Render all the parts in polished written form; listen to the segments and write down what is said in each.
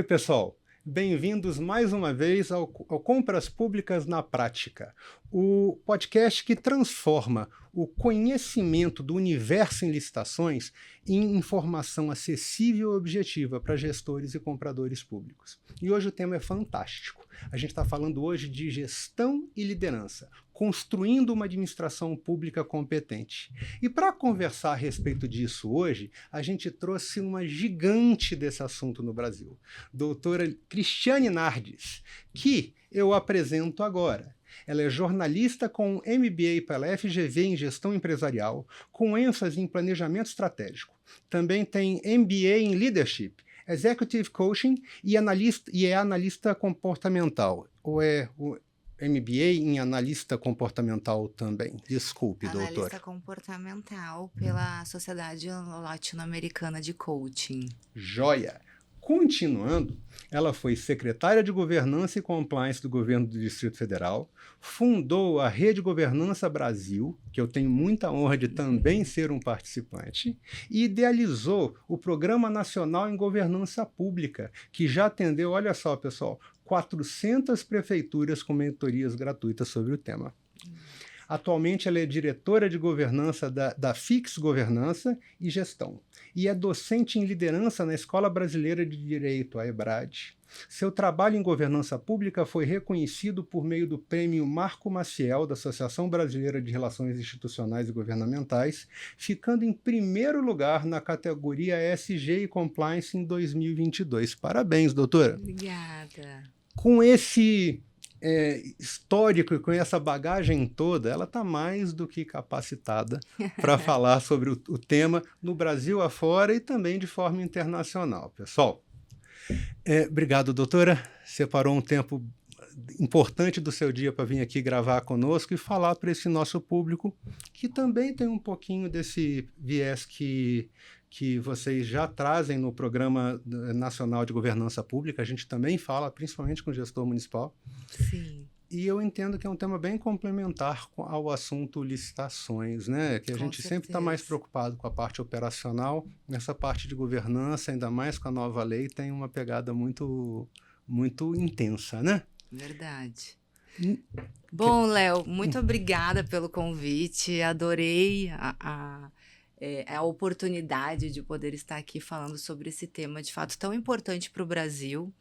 Oi, pessoal. Bem-vindos mais uma vez ao Compras Públicas na Prática, o podcast que transforma o conhecimento do universo em licitações em informação acessível e objetiva para gestores e compradores públicos. E hoje o tema é fantástico. A gente está falando hoje de gestão e liderança, construindo uma administração pública competente. E para conversar a respeito disso hoje, a gente trouxe uma gigante desse assunto no Brasil, doutora Cristiane Nardes, que eu apresento agora. Ela é jornalista com MBA pela FGV em Gestão Empresarial, com ênfase em planejamento estratégico. Também tem MBA em Leadership, Executive Coaching e é analista comportamental. Ou é o MBA em analista comportamental também? Desculpe, doutora. Analista comportamental pela Sociedade Latino-Americana de Coaching. Joia! Continuando, ela foi secretária de Governança e Compliance do governo do Distrito Federal, fundou a Rede Governança Brasil, que eu tenho muita honra de também ser um participante, e idealizou o Programa Nacional em Governança Pública, que já atendeu, olha só, pessoal, 400 prefeituras com mentorias gratuitas sobre o tema. Atualmente, ela é diretora de governança da Fix Governança e Gestão e é docente em liderança na Escola Brasileira de Direito, a EBRAD. Seu trabalho em governança pública foi reconhecido por meio do Prêmio Marco Maciel da Associação Brasileira de Relações Institucionais e Governamentais, ficando em primeiro lugar na categoria SG e Compliance em 2022. Parabéns, doutora. Obrigada. Com esse histórico e com essa bagagem toda, ela está mais do que capacitada para falar sobre o tema no Brasil afora e também de forma internacional. Pessoal, obrigado, doutora. Separou um tempo importante do seu dia para vir aqui gravar conosco e falar para esse nosso público que também tem um pouquinho desse viés que vocês já trazem no Programa Nacional de Governança Pública. A gente também fala, principalmente com o gestor municipal. Sim. E eu entendo que é um tema bem complementar ao assunto licitações, né? Que a gente sempre está mais preocupado com a parte operacional. Nessa parte de governança, ainda mais com a nova lei, tem uma pegada muito, muito intensa, né? Verdade. Bom, Léo, muito obrigada pelo convite. Adorei a oportunidade de poder estar aqui falando sobre esse tema, de fato, tão importante para o Brasil.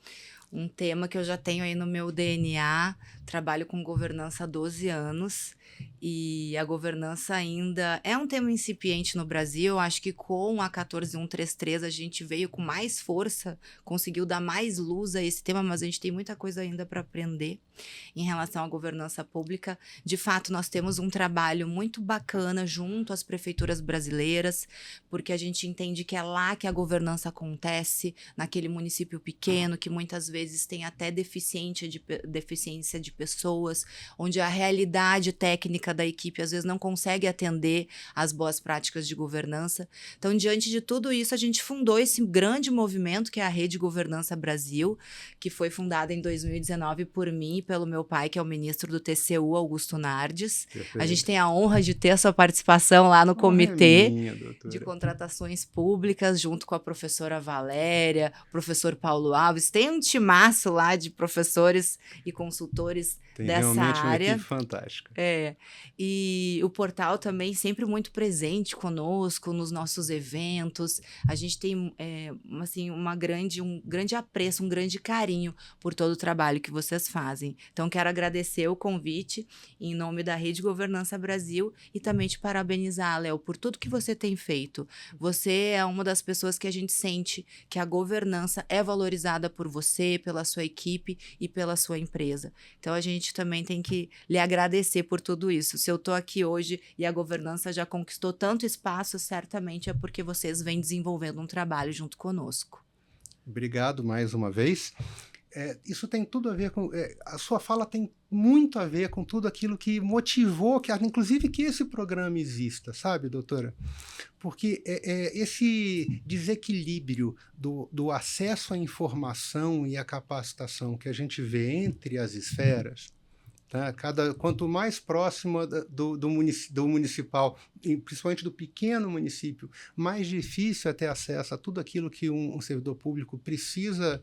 Um tema que eu já tenho aí no meu DNA, trabalho com governança há 12 anos e a governança ainda é um tema incipiente no Brasil. Eu acho que com a 14133 a gente veio com mais força, conseguiu dar mais luz a esse tema, mas a gente tem muita coisa ainda para aprender em relação à governança pública. De fato, nós temos um trabalho muito bacana junto às prefeituras brasileiras, porque a gente entende que é lá que a governança acontece, naquele município pequeno, que muitas vezes tem até deficiência de pessoas, onde a realidade técnica da equipe às vezes não consegue atender às boas práticas de governança. Então, diante de tudo isso, a gente fundou esse grande movimento que é a Rede Governança Brasil, que foi fundada em 2019 por mim e pelo meu pai, que é o ministro do TCU, Augusto Nardes. Perfeito. A gente tem a honra de ter a sua participação lá no comitê de contratações públicas, junto com a professora Valéria, o professor Paulo Alves. Tem um timaço lá de professores e consultores dessa área. Uma equipe fantástica. E o portal também sempre muito presente conosco nos nossos eventos. A gente tem assim, um grande apreço, um grande carinho por todo o trabalho que vocês fazem. Então, quero agradecer o convite em nome da Rede Governança Brasil e também te parabenizar, Léo, por tudo que você tem feito. Você é uma das pessoas que a gente sente que a governança é valorizada por você, pela sua equipe e pela sua empresa. Então, a gente também tem que lhe agradecer por tudo isso. Se eu estou aqui hoje e a governança já conquistou tanto espaço, certamente é porque vocês vêm desenvolvendo um trabalho junto conosco. Obrigado mais uma vez. Isso tem tudo a ver com... a sua fala tem muito a ver com tudo aquilo que motivou, inclusive que esse programa exista, sabe, doutora? Porque esse desequilíbrio do acesso à informação e à capacitação que a gente vê entre as esferas, tá? Quanto mais próximo do municipal, principalmente do pequeno município, mais difícil é ter acesso a tudo aquilo que um servidor público precisa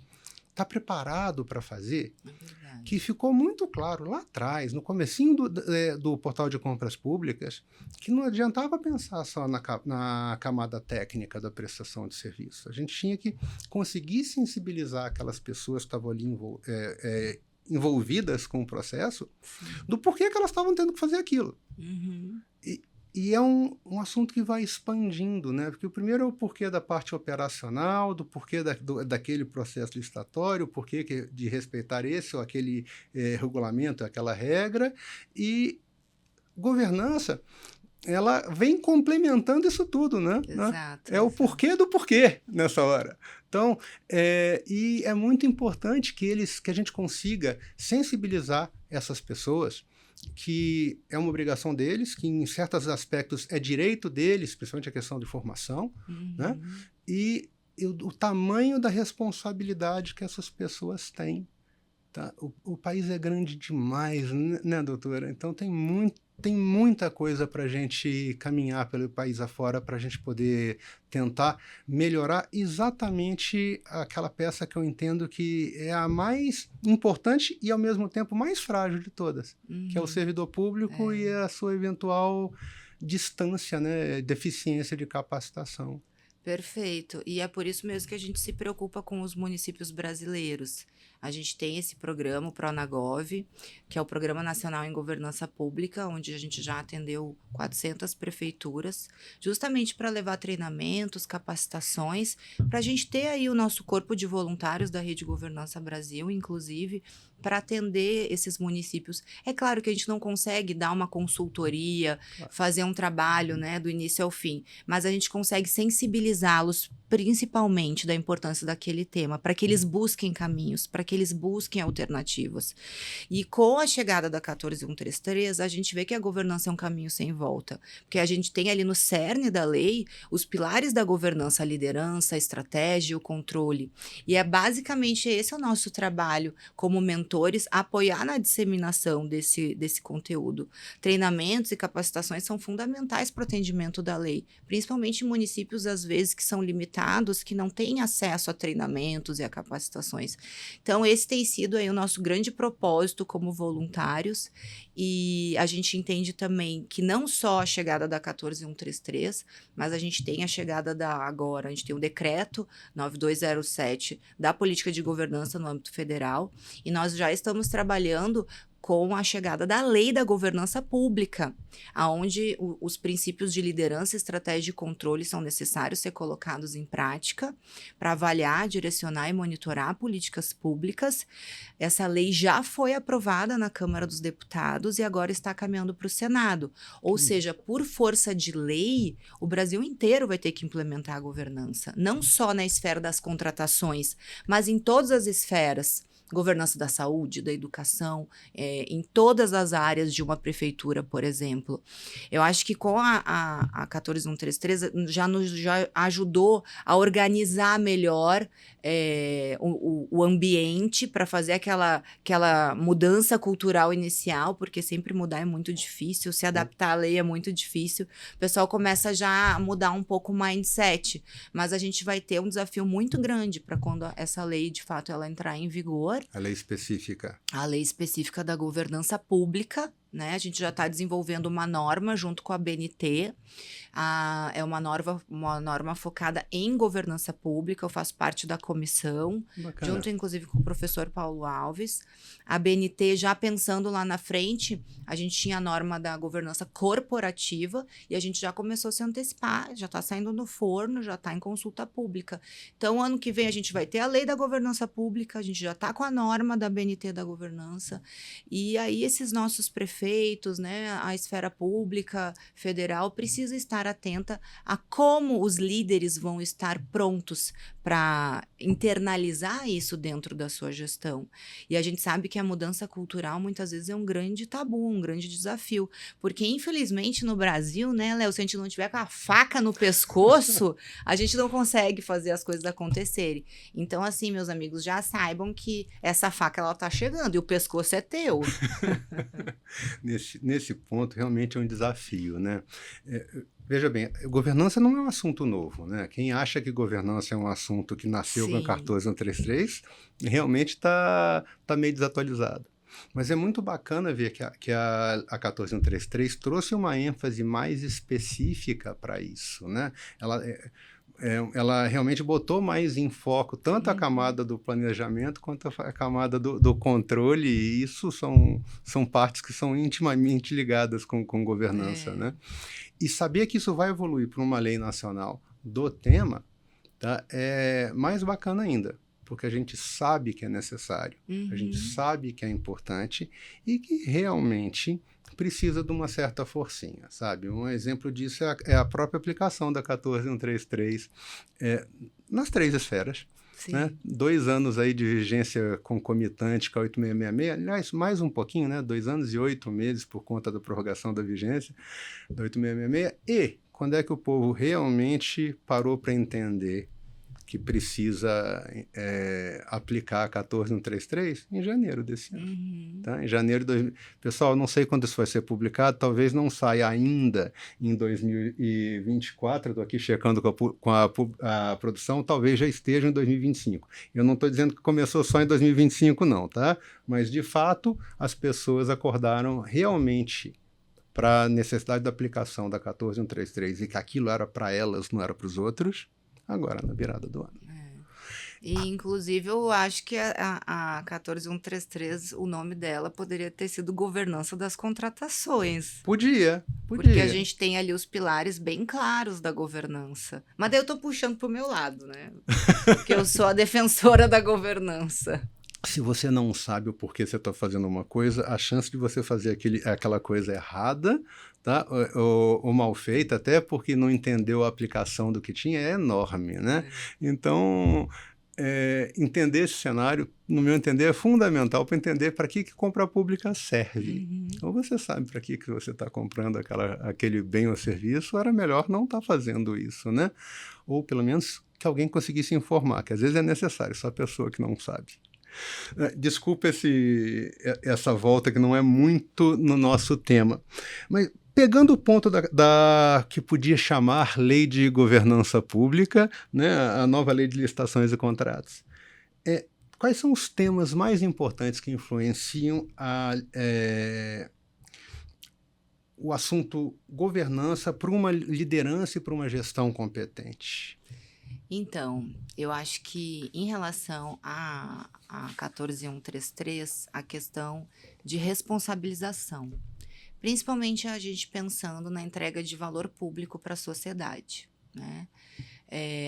está preparado para fazer, É verdade. que ficou muito claro lá atrás, no comecinho do portal de compras públicas, que não adiantava pensar só na camada técnica da prestação de serviço. A gente tinha que conseguir sensibilizar aquelas pessoas que estavam ali envolvidas com o processo, Sim. do porquê que elas estavam tendo que fazer aquilo. Uhum. E é um assunto que vai expandindo, né? Porque o primeiro é o porquê da parte operacional, do porquê daquele processo licitatório, o porquê de respeitar esse ou aquele regulamento, aquela regra, e governança, ela vem complementando isso tudo, né? Exato. É o porquê do porquê nessa hora. Então, e é muito importante que a gente consiga sensibilizar essas pessoas, que é uma obrigação deles, que em certos aspectos é direito deles, principalmente a questão de formação, né? E o tamanho da responsabilidade que essas pessoas têm. Tá? O país é grande demais, né, doutora? Então tem muita coisa para a gente caminhar pelo país afora para a gente poder tentar melhorar exatamente aquela peça que eu entendo que é a mais importante e, ao mesmo tempo, mais frágil de todas, que é o servidor público e a sua eventual distância, né, deficiência de capacitação. Perfeito. E é por isso mesmo que a gente se preocupa com os municípios brasileiros. A gente tem esse programa, o Pronagov, que é o Programa Nacional em Governança Pública, onde a gente já atendeu 400 prefeituras, justamente para levar treinamentos, capacitações, para a gente ter aí o nosso corpo de voluntários da Rede Governança Brasil, inclusive, para atender esses municípios. É claro que a gente não consegue dar uma consultoria, fazer um trabalho, né, do início ao fim, mas a gente consegue sensibilizá-los principalmente da importância daquele tema, para que eles busquem caminhos, para que eles busquem alternativas. E com a chegada da 14133, a gente vê que a governança é um caminho sem volta, porque a gente tem ali no cerne da lei os pilares da governança, a liderança, a estratégia e o controle. E é basicamente esse o nosso trabalho como mentores, apoiar na disseminação desse conteúdo. Treinamentos e capacitações são fundamentais para o atendimento da lei, principalmente em municípios, às vezes, que são limitados, que não têm acesso a treinamentos e a capacitações. Então, esse tem sido aí o nosso grande propósito como voluntários, e a gente entende também que não só a chegada da 14133, mas a gente tem a chegada agora, a gente tem o decreto 9207 da política de governança no âmbito federal, e nós já estamos trabalhando com a chegada da Lei da Governança Pública, onde os princípios de liderança, estratégia e controle são necessários ser colocados em prática para avaliar, direcionar e monitorar políticas públicas. Essa lei já foi aprovada na Câmara dos Deputados e agora está caminhando para o Senado. Ou seja, por força de lei, o Brasil inteiro vai ter que implementar a governança, não só na esfera das contratações, mas em todas as esferas. Governança da saúde, da educação, em todas as áreas de uma prefeitura, por exemplo. Eu acho que com a 14133 já ajudou a organizar melhor o ambiente para fazer aquela mudança cultural inicial, porque sempre mudar é muito difícil, se adaptar à lei é muito difícil. O pessoal começa já a mudar um pouco o mindset, mas a gente vai ter um desafio muito grande para quando essa lei, de fato, ela entrar em vigor. A lei específica. A lei específica da governança pública, né? A gente já está desenvolvendo uma norma junto com a BNT. É uma norma focada em governança pública. Eu faço parte da comissão, Bacana. junto inclusive com o professor Paulo Alves. A BNT, já pensando lá na frente, a gente tinha a norma da governança corporativa e a gente já começou a se antecipar, já está saindo no forno, já está em consulta pública. Então, ano que vem a gente vai ter a lei da governança pública, a gente já está com a norma da BNT da governança, e aí esses nossos prefeitos, né, a esfera pública federal precisa estar atenta a como os líderes vão estar prontos para internalizar isso dentro da sua gestão. E a gente sabe que a mudança cultural muitas vezes é um grande tabu, um grande desafio, porque infelizmente no Brasil, né, Léo, se a gente não tiver com a faca no pescoço, a gente não consegue fazer as coisas acontecerem. Então, assim, meus amigos, já saibam que essa faca, ela tá chegando e o pescoço é teu. Nesse ponto, realmente é um desafio, né? Veja bem, governança não é um assunto novo, né? Quem acha que governança é um assunto que nasceu com a Sim. 14133 realmente está meio desatualizado. Mas é muito bacana ver que a 14133 trouxe uma ênfase mais específica para isso, né? Ela realmente botou mais em foco tanto a camada do planejamento quanto a camada do controle, e isso são partes que são intimamente ligadas com governança, né? E saber que isso vai evoluir para uma lei nacional do tema, tá, é mais bacana ainda, porque a gente sabe que é necessário, a gente sabe que é importante e que realmente precisa de uma certa forcinha, sabe? Um exemplo disso é a própria aplicação da 14133 nas 3 esferas. Né? 2 anos aí de vigência concomitante com a 8666, aliás, mais um pouquinho, né? 2 anos e 8 meses por conta da prorrogação da vigência da 8666. E quando é que o povo realmente parou para entender que precisa aplicar a 14133? Em janeiro desse ano. Tá? Em janeiro de 2000. Pessoal, não sei quando isso vai ser publicado, talvez não saia ainda em 2024, estou aqui checando com a produção, talvez já esteja em 2025. Eu não estou dizendo que começou só em 2025, não, tá? Mas, de fato, as pessoas acordaram realmente para a necessidade da aplicação da 14133 e que aquilo era para elas, não era para os outros, agora na virada do ano. E, inclusive, eu acho que a 14133, o nome dela poderia ter sido Governança das Contratações. Podia. Porque a gente tem ali os pilares bem claros da governança. Mas daí eu tô puxando pro meu lado, né? Porque eu sou a defensora da governança. Se você não sabe o porquê você está fazendo uma coisa, a chance de você fazer aquela coisa errada, tá? ou mal feita, até porque não entendeu a aplicação do que tinha, é enorme, né? Então, entender esse cenário, no meu entender, é fundamental para entender para que compra pública serve. Ou você sabe para que você está comprando aquele bem ou serviço, ou era melhor não estar fazendo isso, né? Ou pelo menos que alguém conseguisse informar, que às vezes é necessário, só a pessoa que não sabe. Desculpa essa volta que não é muito no nosso tema, mas pegando o ponto da que podia chamar lei de governança pública, né, a nova lei de licitações e contratos, quais são os temas mais importantes que influenciam o assunto governança para uma liderança e para uma gestão competente? Então, eu acho que em relação a 14133, a questão de responsabilização, principalmente a gente pensando na entrega de valor público para a sociedade, né?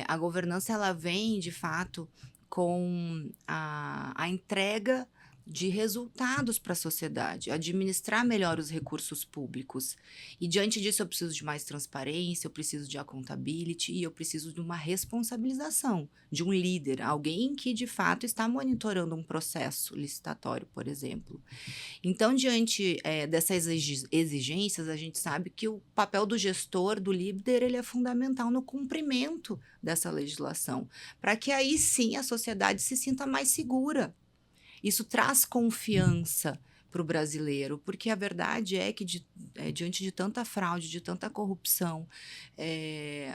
A governança, ela vem, de fato, com a entrega de resultados para a sociedade, administrar melhor os recursos públicos. E diante disso eu preciso de mais transparência, eu preciso de accountability e eu preciso de uma responsabilização, de um líder, alguém que de fato está monitorando um processo licitatório, por exemplo. Então, diante dessas exigências, a gente sabe que o papel do gestor, do líder, ele é fundamental no cumprimento dessa legislação, para que aí sim a sociedade se sinta mais segura. Isso traz confiança para o brasileiro, porque a verdade é que diante de tanta fraude, de tanta corrupção,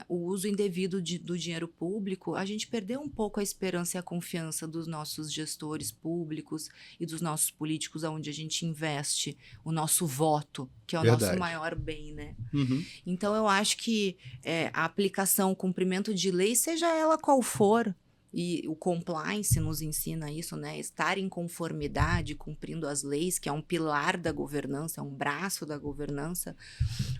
o uso indevido do dinheiro público, a gente perdeu um pouco a esperança e a confiança dos nossos gestores públicos e dos nossos políticos, onde a gente investe o nosso voto, que é o nosso maior bem, né? Então, eu acho que a aplicação, o cumprimento de lei, seja ela qual for, e o compliance nos ensina isso, né? Estar em conformidade, cumprindo as leis, que é um pilar da governança, é um braço da governança.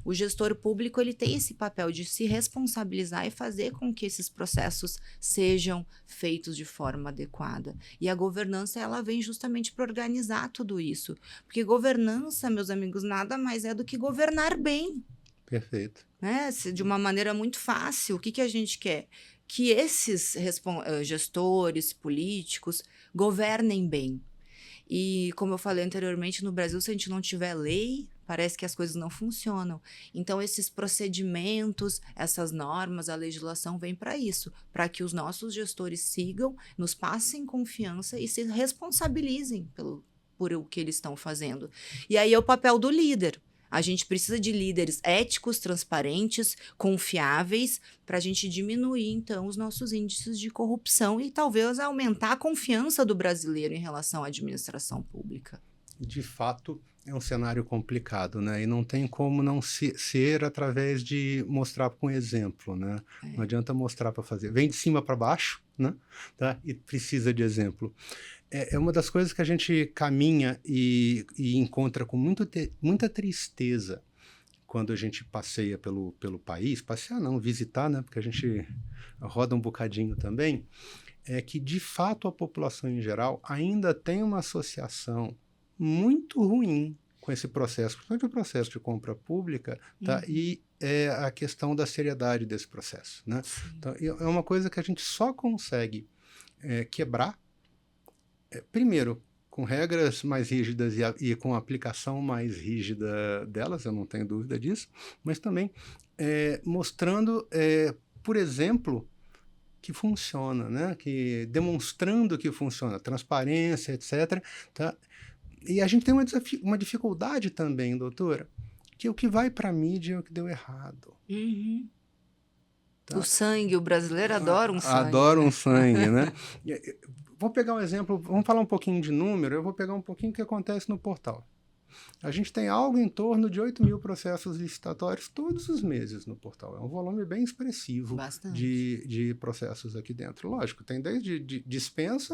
O gestor público, ele tem esse papel de se responsabilizar e fazer com que esses processos sejam feitos de forma adequada. E a governança, ela vem justamente para organizar tudo isso. Porque governança, meus amigos, nada mais é do que governar bem. Perfeito. Né? De uma maneira muito fácil. O que a gente quer? Que esses gestores políticos governem bem. E, como eu falei anteriormente, no Brasil, se a gente não tiver lei, parece que as coisas não funcionam. Então, esses procedimentos, essas normas, a legislação vem para isso, para que os nossos gestores sigam, nos passem confiança e se responsabilizem por o que eles estão fazendo. E aí é o papel do líder. A gente precisa de líderes éticos, transparentes, confiáveis, para a gente diminuir, então, os nossos índices de corrupção e talvez aumentar a confiança do brasileiro em relação à administração pública. De fato, é um cenário complicado, né? E não tem como não ser através de mostrar com exemplo, né? Não adianta mostrar para fazer. Vem de cima para baixo, né? Tá? E precisa de exemplo. É uma das coisas que a gente caminha e encontra com muita tristeza quando a gente passeia pelo país. Passear não, visitar, né? Porque a gente roda um bocadinho também. É que, de fato, a população em geral ainda tem uma associação muito ruim com esse processo, principalmente o processo de compra pública, tá? E a questão da seriedade desse processo, né? Então, é uma coisa que a gente só consegue quebrar, primeiro, com regras mais rígidas e com a aplicação mais rígida delas, eu não tenho dúvida disso, mas também mostrando, por exemplo, que funciona, né? Demonstrando que funciona, transparência, etc. Tá? E a gente tem uma dificuldade também, doutora, que o que vai para a mídia é o que deu errado. Uhum. Tá? O sangue, o brasileiro adora um sangue. Adora um sangue, né? Vou pegar um exemplo, vamos falar um pouquinho de número, eu vou pegar um pouquinho o que acontece no portal. A gente tem algo em torno de 8.000 processos licitatórios todos os meses no portal. É um volume bem expressivo de processos aqui dentro. Lógico, tem desde dispensa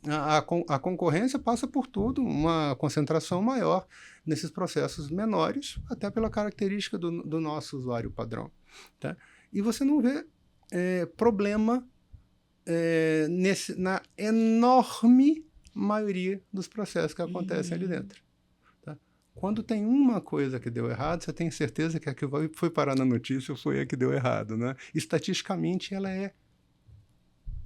a concorrência passa por tudo, uma concentração maior nesses processos menores, até pela característica do nosso usuário padrão. Tá? E você não vê problema na enorme maioria dos processos que acontecem ali dentro. Quando tem uma coisa que deu errado, você tem certeza que a que foi parar na notícia foi a que deu errado, né? Estatisticamente, ela é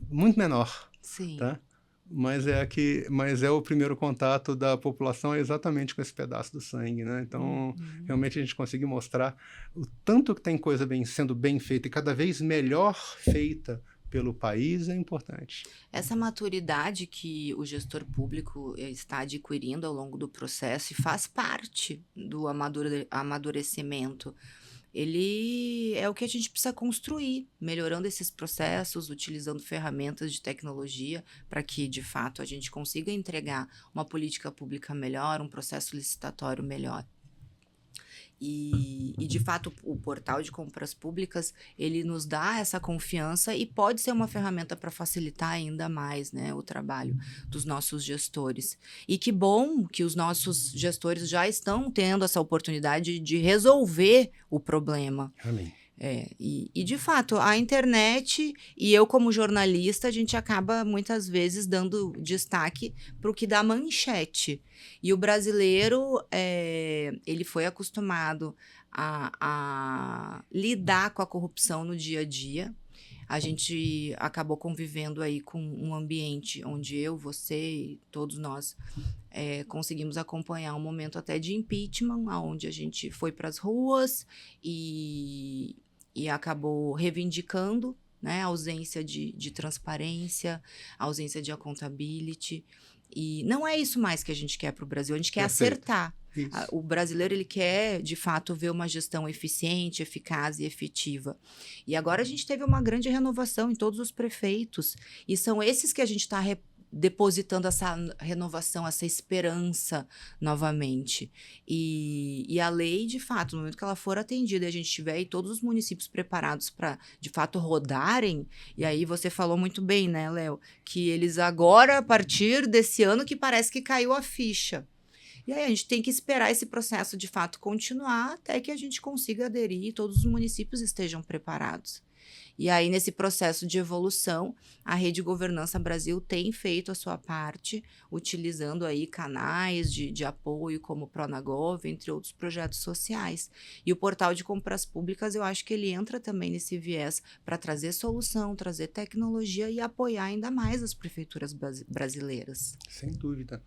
muito menor. Sim. Tá? Mas é o primeiro contato da população exatamente com esse pedaço do sangue, né? Então, realmente a gente conseguiu mostrar o tanto que tem coisa sendo bem feita e cada vez melhor feita pelo país é importante. Essa maturidade que o gestor público está adquirindo ao longo do processo e faz parte do amadurecimento. Ele é o que a gente precisa construir, melhorando esses processos, utilizando ferramentas de tecnologia para que, de fato, a gente consiga entregar uma política pública melhor, um processo licitatório melhor. E, de fato, o portal de compras públicas, ele nos dá essa confiança e pode ser uma ferramenta para facilitar ainda mais, né, o trabalho dos nossos gestores. E que bom que os nossos gestores já estão tendo essa oportunidade de resolver o problema. Amém. E de fato, a internet e eu como jornalista, a gente acaba muitas vezes dando destaque para o que dá manchete. E o brasileiro, ele foi acostumado a lidar com a corrupção no dia a dia. A gente acabou convivendo aí com um ambiente onde eu, você e todos nós conseguimos acompanhar um momento até de impeachment, onde a gente foi para as ruas e acabou reivindicando, né, a ausência de transparência, a ausência de accountability. E não é isso mais que a gente quer para o Brasil, a gente quer acertar. O brasileiro, ele quer, de fato, ver uma gestão eficiente, eficaz e efetiva. E agora a gente teve uma grande renovação em todos os prefeitos, e são esses que a gente está depositando essa renovação, essa esperança novamente. E a lei, de fato, no momento que ela for atendida e a gente tiver aí todos os municípios preparados para, de fato, rodarem, e aí você falou muito bem, né, Léo, que eles agora, a partir desse ano, que parece que caiu a ficha. E aí a gente tem que esperar esse processo, de fato, continuar até que a gente consiga aderir e todos os municípios estejam preparados. E aí, nesse processo de evolução, a Rede Governança Brasil tem feito a sua parte, utilizando aí canais de apoio como o Pronagov, entre outros projetos sociais. E o portal de compras públicas, eu acho que ele entra também nesse viés para trazer solução, trazer tecnologia e apoiar ainda mais as prefeituras brasileiras. Sem dúvida.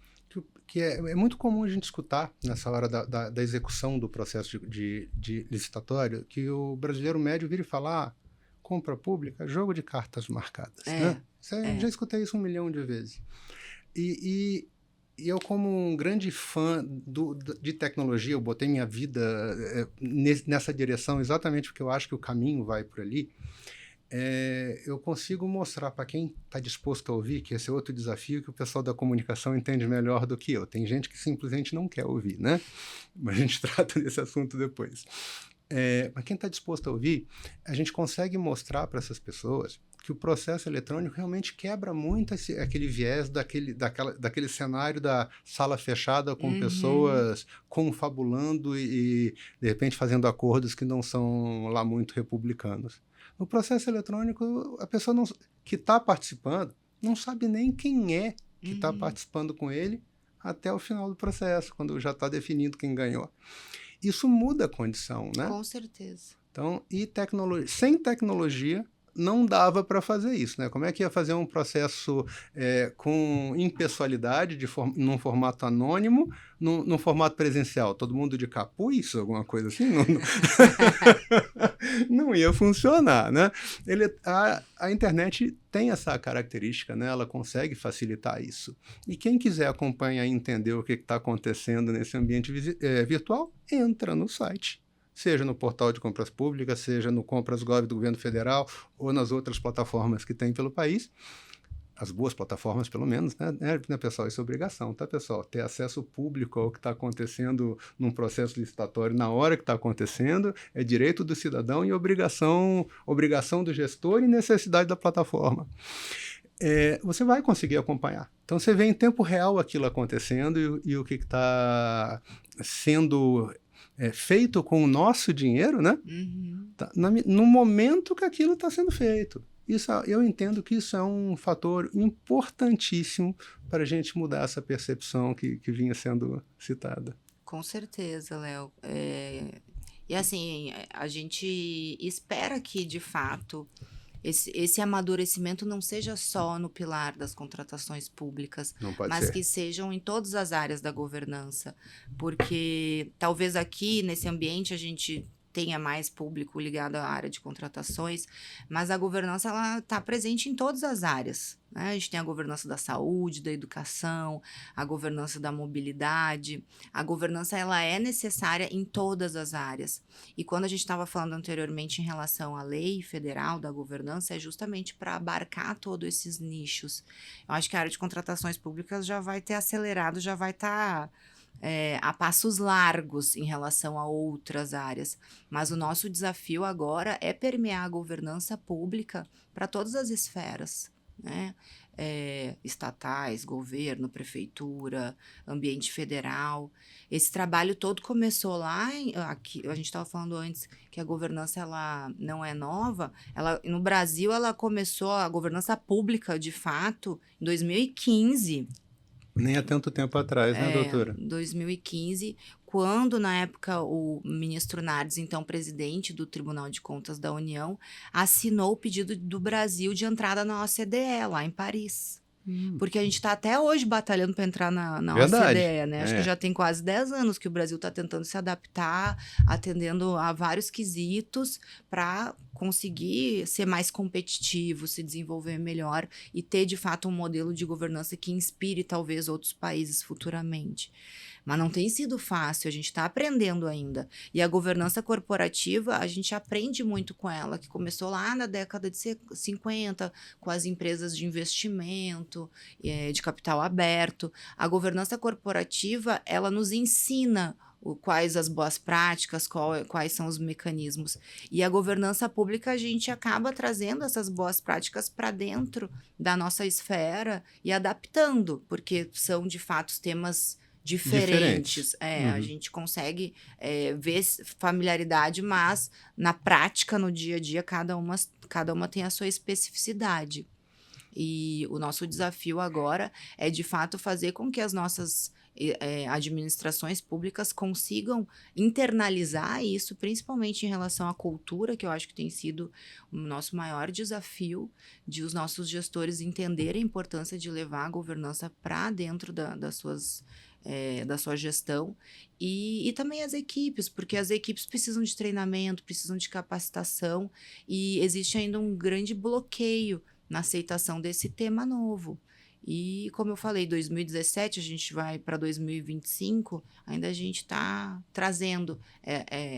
Que é muito comum a gente escutar, nessa hora da execução do processo de licitatório, que o brasileiro médio vira e fala... compra pública, jogo de cartas marcadas. Né? Já escutei isso 1 milhão de vezes. E eu, como um grande fã de tecnologia, eu botei minha vida nessa direção exatamente porque eu acho que o caminho vai por ali. Eu consigo mostrar para quem está disposto a ouvir, que esse é outro desafio que o pessoal da comunicação entende melhor do que eu. Tem gente que simplesmente não quer ouvir, né? Mas a gente trata desse assunto depois. Mas quem está disposto a ouvir, a gente consegue mostrar para essas pessoas que o processo eletrônico realmente quebra muito aquele viés daquele cenário da sala fechada com pessoas confabulando e, de repente, fazendo acordos que não são lá muito republicanos. No processo eletrônico, a pessoa que está participando não sabe nem quem é que está participando com ele até o final do processo, quando já está definido quem ganhou. Isso muda a condição, né? Com certeza. Então, sem tecnologia, não dava para fazer isso, né? Como é que ia fazer um processo com impessoalidade, num formato anônimo, num formato presencial? Todo mundo de capuz, alguma coisa assim? Não ia funcionar, né? A internet tem essa característica, né? Ela consegue facilitar isso. E quem quiser acompanhar e entender o que está acontecendo nesse ambiente virtual, entra no site. Seja no portal de compras públicas, seja no Compras.gov do governo federal ou nas outras plataformas que tem pelo país. As boas plataformas, pelo menos, né, pessoal? Isso é obrigação, tá, pessoal? Ter acesso público ao que está acontecendo num processo licitatório na hora que está acontecendo é direito do cidadão e obrigação do gestor e necessidade da plataforma. Você vai conseguir acompanhar. Então, você vê em tempo real aquilo acontecendo e o que está sendo feito com o nosso dinheiro, né? No momento que aquilo está sendo feito. Eu entendo que isso é um fator importantíssimo para a gente mudar essa percepção que vinha sendo citada. Com certeza, Léo. E assim, a gente espera que, de fato, esse amadurecimento não seja só no pilar das contratações públicas, mas que sejam em todas as áreas da governança. Porque talvez aqui, nesse ambiente, a gente tenha mais público ligado à área de contratações, mas a governança ela está presente em todas as áreas, né? A gente tem a governança da saúde, da educação, a governança da mobilidade. A governança ela é necessária em todas as áreas. E quando a gente estava falando anteriormente em relação à lei federal da governança, é justamente para abarcar todos esses nichos. Eu acho que a área de contratações públicas já vai ter acelerado, já vai estar a passos largos em relação a outras áreas. Mas o nosso desafio agora é permear a governança pública para todas as esferas, né? Estatais, governo, prefeitura, ambiente federal. Esse trabalho todo começou lá, aqui, a gente estava falando antes que a governança ela não é nova. No Brasil, ela começou, a governança pública, de fato, em 2015. Nem há tanto tempo atrás, né, doutora? 2015, quando, na época, o ministro Nardes, então presidente do Tribunal de Contas da União, assinou o pedido do Brasil de entrada na OCDE, lá em Paris. Porque a gente está até hoje batalhando para entrar na OCDE, né? Acho que já tem quase 10 anos que o Brasil está tentando se adaptar, atendendo a vários quesitos para conseguir ser mais competitivo, se desenvolver melhor e ter, de fato, um modelo de governança que inspire, talvez, outros países futuramente. Mas não tem sido fácil, a gente está aprendendo ainda. E a governança corporativa, a gente aprende muito com ela, que começou lá na década de 50, com as empresas de investimento, de capital aberto. A governança corporativa, ela nos ensina quais as boas práticas, quais são os mecanismos. E a governança pública, a gente acaba trazendo essas boas práticas para dentro da nossa esfera e adaptando, porque são, de fato, temas diferentes. A gente consegue ver familiaridade, mas na prática, no dia a dia, cada uma tem a sua especificidade. E o nosso desafio agora é, de fato, fazer com que as nossas administrações públicas consigam internalizar isso, principalmente em relação à cultura, que eu acho que tem sido o nosso maior desafio, de os nossos gestores entenderem a importância de levar a governança para dentro da sua gestão e também as equipes, porque as equipes precisam de treinamento, precisam de capacitação e existe ainda um grande bloqueio na aceitação desse tema novo. E, como eu falei, 2017 a gente vai para 2025, ainda a gente está trazendo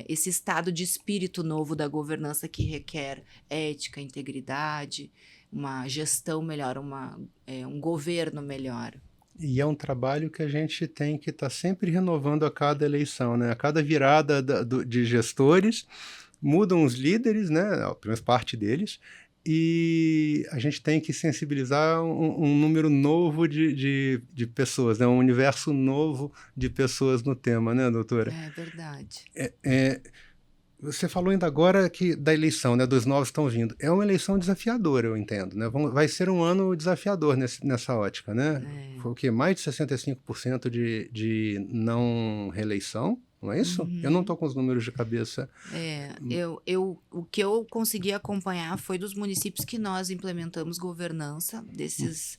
esse estado de espírito novo da governança que requer ética, integridade, uma gestão melhor, um governo melhor. E é um trabalho que a gente tem que estar sempre renovando a cada eleição, né? A cada virada de gestores, mudam os líderes, né? Pelo menos parte deles, e a gente tem que sensibilizar um número novo de pessoas, né? Um universo novo de pessoas no tema, né, doutora? É verdade. Você falou ainda agora da eleição, né, dos novos estão vindo. É uma eleição desafiadora, eu entendo, né? Vai ser um ano desafiador nessa ótica, né? Foi o quê? Mais de 65% de não reeleição, não é isso? Eu não estou com os números de cabeça. O que eu consegui acompanhar foi dos municípios que nós implementamos governança, desses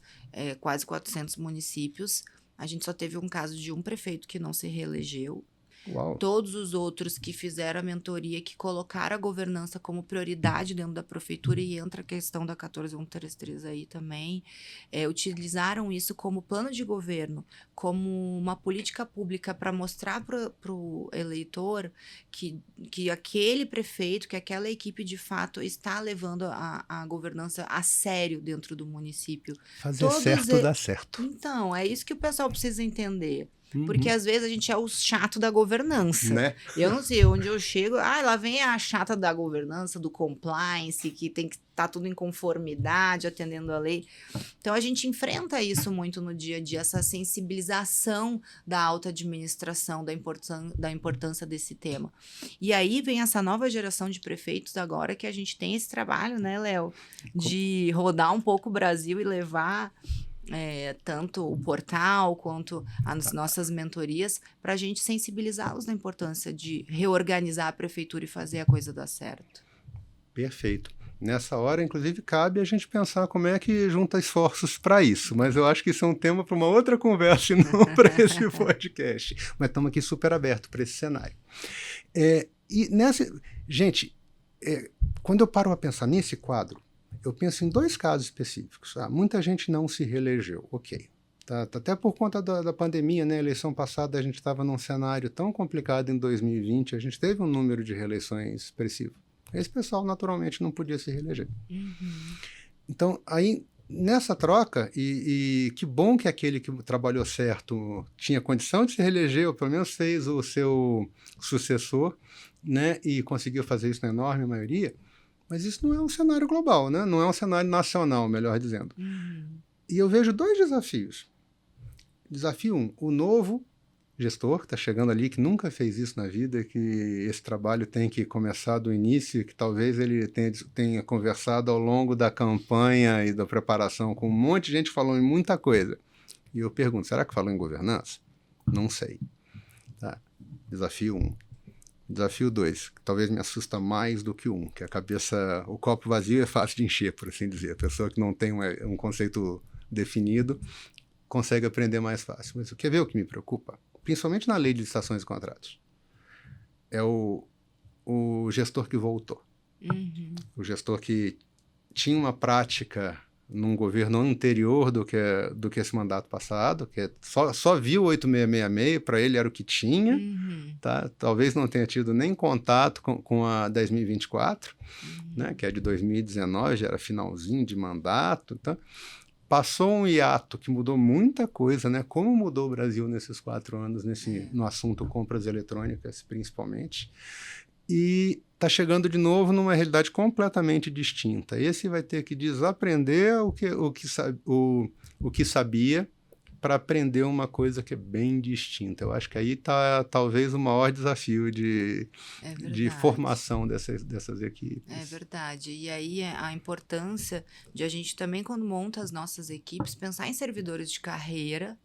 quase 400 municípios. A gente só teve um caso de um prefeito que não se reelegeu. Uau. Todos os outros que fizeram a mentoria, que colocaram a governança como prioridade dentro da prefeitura, e entra a questão da 14133 aí também, utilizaram isso como plano de governo, como uma política pública para mostrar para o eleitor que aquele prefeito, que aquela equipe de fato está levando a governança a sério dentro do município. Fazer certo dá certo. Então, é isso que o pessoal precisa entender. Porque às vezes a gente é o chato da governança. Né? Eu não sei, onde eu chego, lá vem a chata da governança, do compliance, que tem que estar tudo em conformidade, atendendo a lei. Então a gente enfrenta isso muito no dia a dia, essa sensibilização da alta administração, da importância desse tema. E aí vem essa nova geração de prefeitos agora, que a gente tem esse trabalho, né, Léo? De rodar um pouco o Brasil e levar tanto o portal quanto as nossas mentorias, para a gente sensibilizá-los na importância de reorganizar a prefeitura e fazer a coisa dar certo. Perfeito. Nessa hora, inclusive, cabe a gente pensar como é que junta esforços para isso, mas eu acho que isso é um tema para uma outra conversa e não para esse podcast. Mas estamos aqui super abertos para esse cenário. Gente, quando eu paro a pensar nesse quadro, eu penso em dois casos específicos. Muita gente não se reelegeu, ok. Tá, até por conta da pandemia, né? A eleição passada a gente estava num cenário tão complicado em 2020, a gente teve um número de reeleições expressivo. Esse pessoal naturalmente não podia se reeleger. Então, aí, nessa troca, e que bom que aquele que trabalhou certo tinha condição de se reeleger, ou pelo menos fez o seu sucessor, né? E conseguiu fazer isso na enorme maioria. Mas isso não é um cenário global, né? Não é um cenário nacional, melhor dizendo. E eu vejo dois desafios. Desafio 1, o novo gestor que está chegando ali, que nunca fez isso na vida, que esse trabalho tem que começar do início, que talvez ele tenha conversado ao longo da campanha e da preparação com um monte de gente falando em muita coisa. E eu pergunto, será que falou em governança? Não sei. Tá. Desafio 1. Desafio 2, que talvez me assusta mais do que que a cabeça, o copo vazio é fácil de encher, por assim dizer. A pessoa que não tem um conceito definido consegue aprender mais fácil. Mas quer ver o que me preocupa? Principalmente na lei de licitações e contratos. É o gestor que voltou. O gestor que tinha uma prática num governo anterior do que esse mandato passado, que só viu o 8666, para ele era o que tinha, tá? Talvez não tenha tido nem contato com a 10.024, né? Que é de 2019, já era finalzinho de mandato, tá? Passou um hiato que mudou muita coisa, né? Como mudou o Brasil nesses 4 anos no assunto compras eletrônicas, principalmente. E está chegando de novo numa realidade completamente distinta. Esse vai ter que desaprender o que sabia para aprender uma coisa que é bem distinta. Eu acho que aí está talvez o maior desafio de formação dessas equipes. É verdade. E aí a importância de a gente também, quando monta as nossas equipes, pensar em servidores de carreira,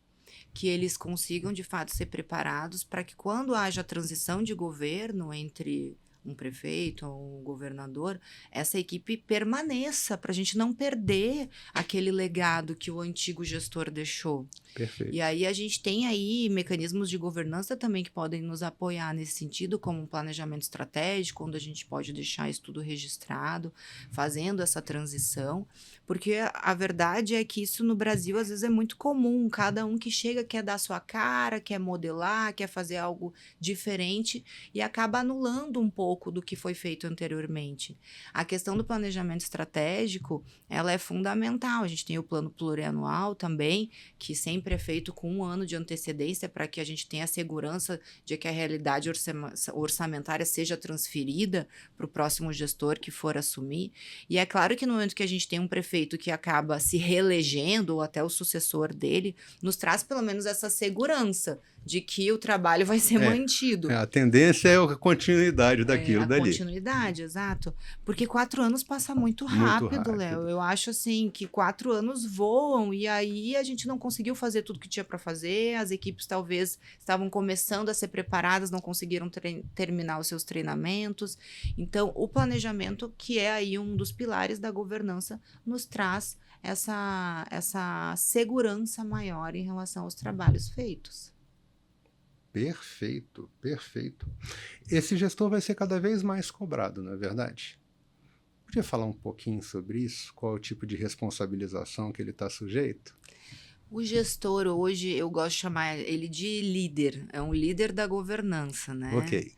que eles consigam, de fato, ser preparados para que quando haja transição de governo entre um prefeito ou um governador, essa equipe permaneça, para a gente não perder aquele legado que o antigo gestor deixou. Perfeito. E aí a gente tem aí mecanismos de governança também que podem nos apoiar nesse sentido, como um planejamento estratégico, onde a gente pode deixar isso tudo registrado, fazendo essa transição, porque a verdade é que isso no Brasil às vezes é muito comum, cada um que chega quer dar sua cara, quer modelar, quer fazer algo diferente e acaba anulando um pouco do que foi feito anteriormente. A questão do planejamento estratégico, ela é fundamental, a gente tem o plano plurianual também, que sempre é feito com 1 ano de antecedência para que a gente tenha a segurança de que a realidade orçamentária seja transferida para o próximo gestor que for assumir. E é claro que no momento que a gente tem um prefeito que acaba se reelegendo, ou até o sucessor dele, nos traz pelo menos essa segurança de que o trabalho vai ser mantido. A tendência é a continuidade daquilo dali. A continuidade, exato. Porque 4 anos passa muito rápido, Léo. Eu acho assim que 4 anos voam e aí a gente não conseguiu fazer tudo que tinha para fazer, as equipes talvez estavam começando a ser preparadas, não conseguiram terminar os seus treinamentos. Então, o planejamento, que é aí um dos pilares da governança, nos traz essa segurança maior em relação aos trabalhos feitos. Perfeito, perfeito. Esse gestor vai ser cada vez mais cobrado, não é verdade? Podia falar um pouquinho sobre isso? Qual é o tipo de responsabilização que ele está sujeito? O gestor hoje, eu gosto de chamar ele de líder, é um líder da governança, né? Ok.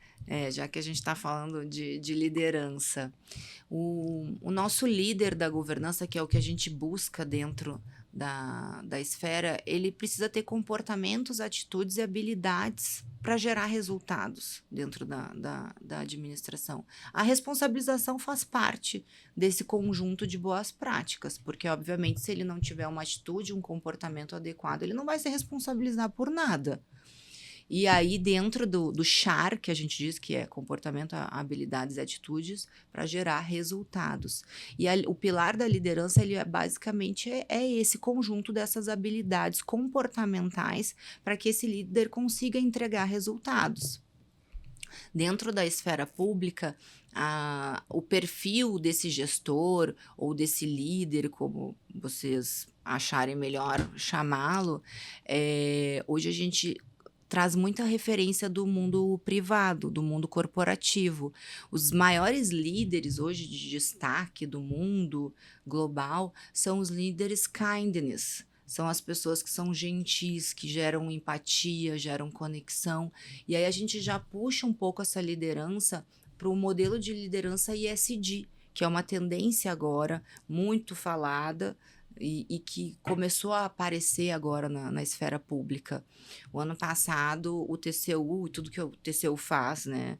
Já que a gente está falando de liderança. O nosso líder da governança, que é o que a gente busca dentro da esfera, ele precisa ter comportamentos, atitudes e habilidades para gerar resultados dentro da administração. A responsabilização faz parte desse conjunto de boas práticas, porque, obviamente, se ele não tiver uma atitude, um comportamento adequado, ele não vai se responsabilizar por nada. E aí, dentro do CHAR, que a gente diz que é comportamento, habilidades e atitudes, para gerar resultados. E o pilar da liderança, ele basicamente é esse conjunto dessas habilidades comportamentais para que esse líder consiga entregar resultados. Dentro da esfera pública, o perfil desse gestor ou desse líder, como vocês acharem melhor chamá-lo, hoje a gente traz muita referência do mundo privado, do mundo corporativo. Os maiores líderes hoje de destaque do mundo global são os líderes kindness. São as pessoas que são gentis, que geram empatia, geram conexão. E aí a gente já puxa um pouco essa liderança para o modelo de liderança ESG, que é uma tendência agora muito falada, e que começou a aparecer agora na esfera pública. O ano passado, o TCU, e tudo que o TCU faz, né,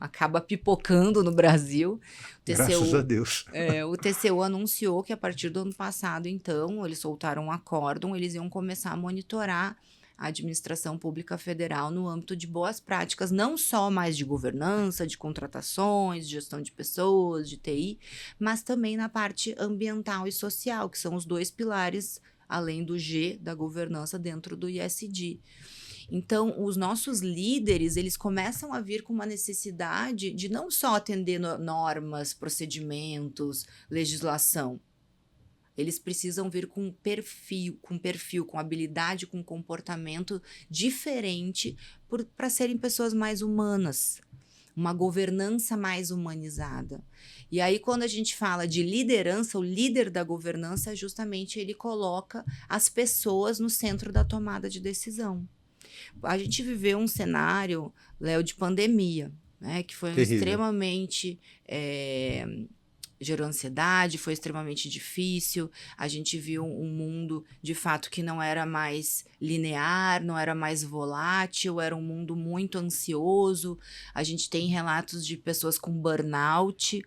acaba pipocando no Brasil. Graças a Deus. O TCU anunciou que a partir do ano passado, então, eles soltaram um acórdão, eles iam começar a monitorar a administração pública federal no âmbito de boas práticas, não só mais de governança, de contratações, de gestão de pessoas, de TI, mas também na parte ambiental e social, que são os 2 pilares, além do G da governança dentro do ESG. Então, os nossos líderes, eles começam a vir com uma necessidade de não só atender normas, procedimentos, legislação. Eles precisam vir com perfil, com habilidade, com comportamento diferente para serem pessoas mais humanas, uma governança mais humanizada. E aí, quando a gente fala de liderança, o líder da governança, justamente ele coloca as pessoas no centro da tomada de decisão. A gente viveu um cenário, Léo, de pandemia, né, que foi extremamente... gerou ansiedade, foi extremamente difícil, a gente viu um mundo, de fato, que não era mais linear, não era mais volátil, era um mundo muito ansioso, a gente tem relatos de pessoas com burnout,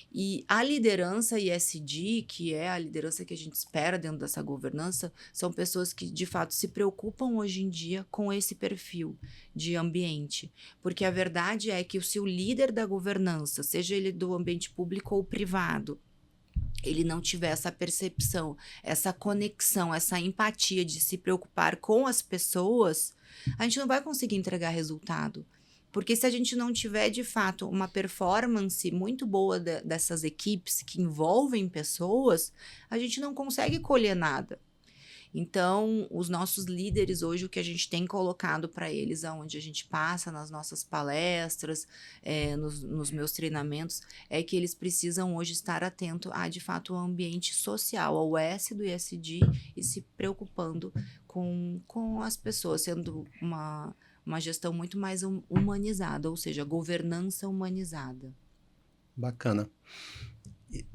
e a liderança ESG, que é a liderança que a gente espera dentro dessa governança, são pessoas que, de fato, se preocupam hoje em dia com esse perfil de ambiente. Porque a verdade é que se o líder da governança, seja ele do ambiente público ou privado, ele não tiver essa percepção, essa conexão, essa empatia de se preocupar com as pessoas, a gente não vai conseguir entregar resultado. Porque se a gente não tiver, de fato, uma performance muito boa dessas equipes que envolvem pessoas, a gente não consegue colher nada. Então, os nossos líderes hoje, o que a gente tem colocado para eles, aonde a gente passa nas nossas palestras, nos meus treinamentos, é que eles precisam hoje estar atentos a, de fato, o ambiente social, ao S do ISD, e se preocupando com as pessoas, sendo uma gestão muito mais humanizada, ou seja, governança humanizada. Bacana.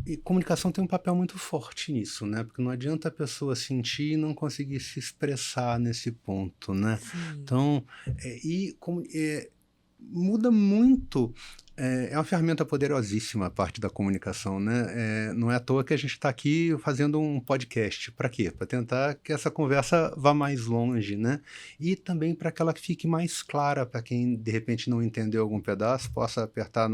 E comunicação tem um papel muito forte nisso, né? Porque não adianta a pessoa sentir e não conseguir se expressar nesse ponto, né? Sim. Então, muda muito. É uma ferramenta poderosíssima a parte da comunicação, né? Não é à toa que a gente está aqui fazendo um podcast. Para quê? Para tentar que essa conversa vá mais longe, né? E também para que ela fique mais clara, para quem de repente não entendeu algum pedaço, possa apertar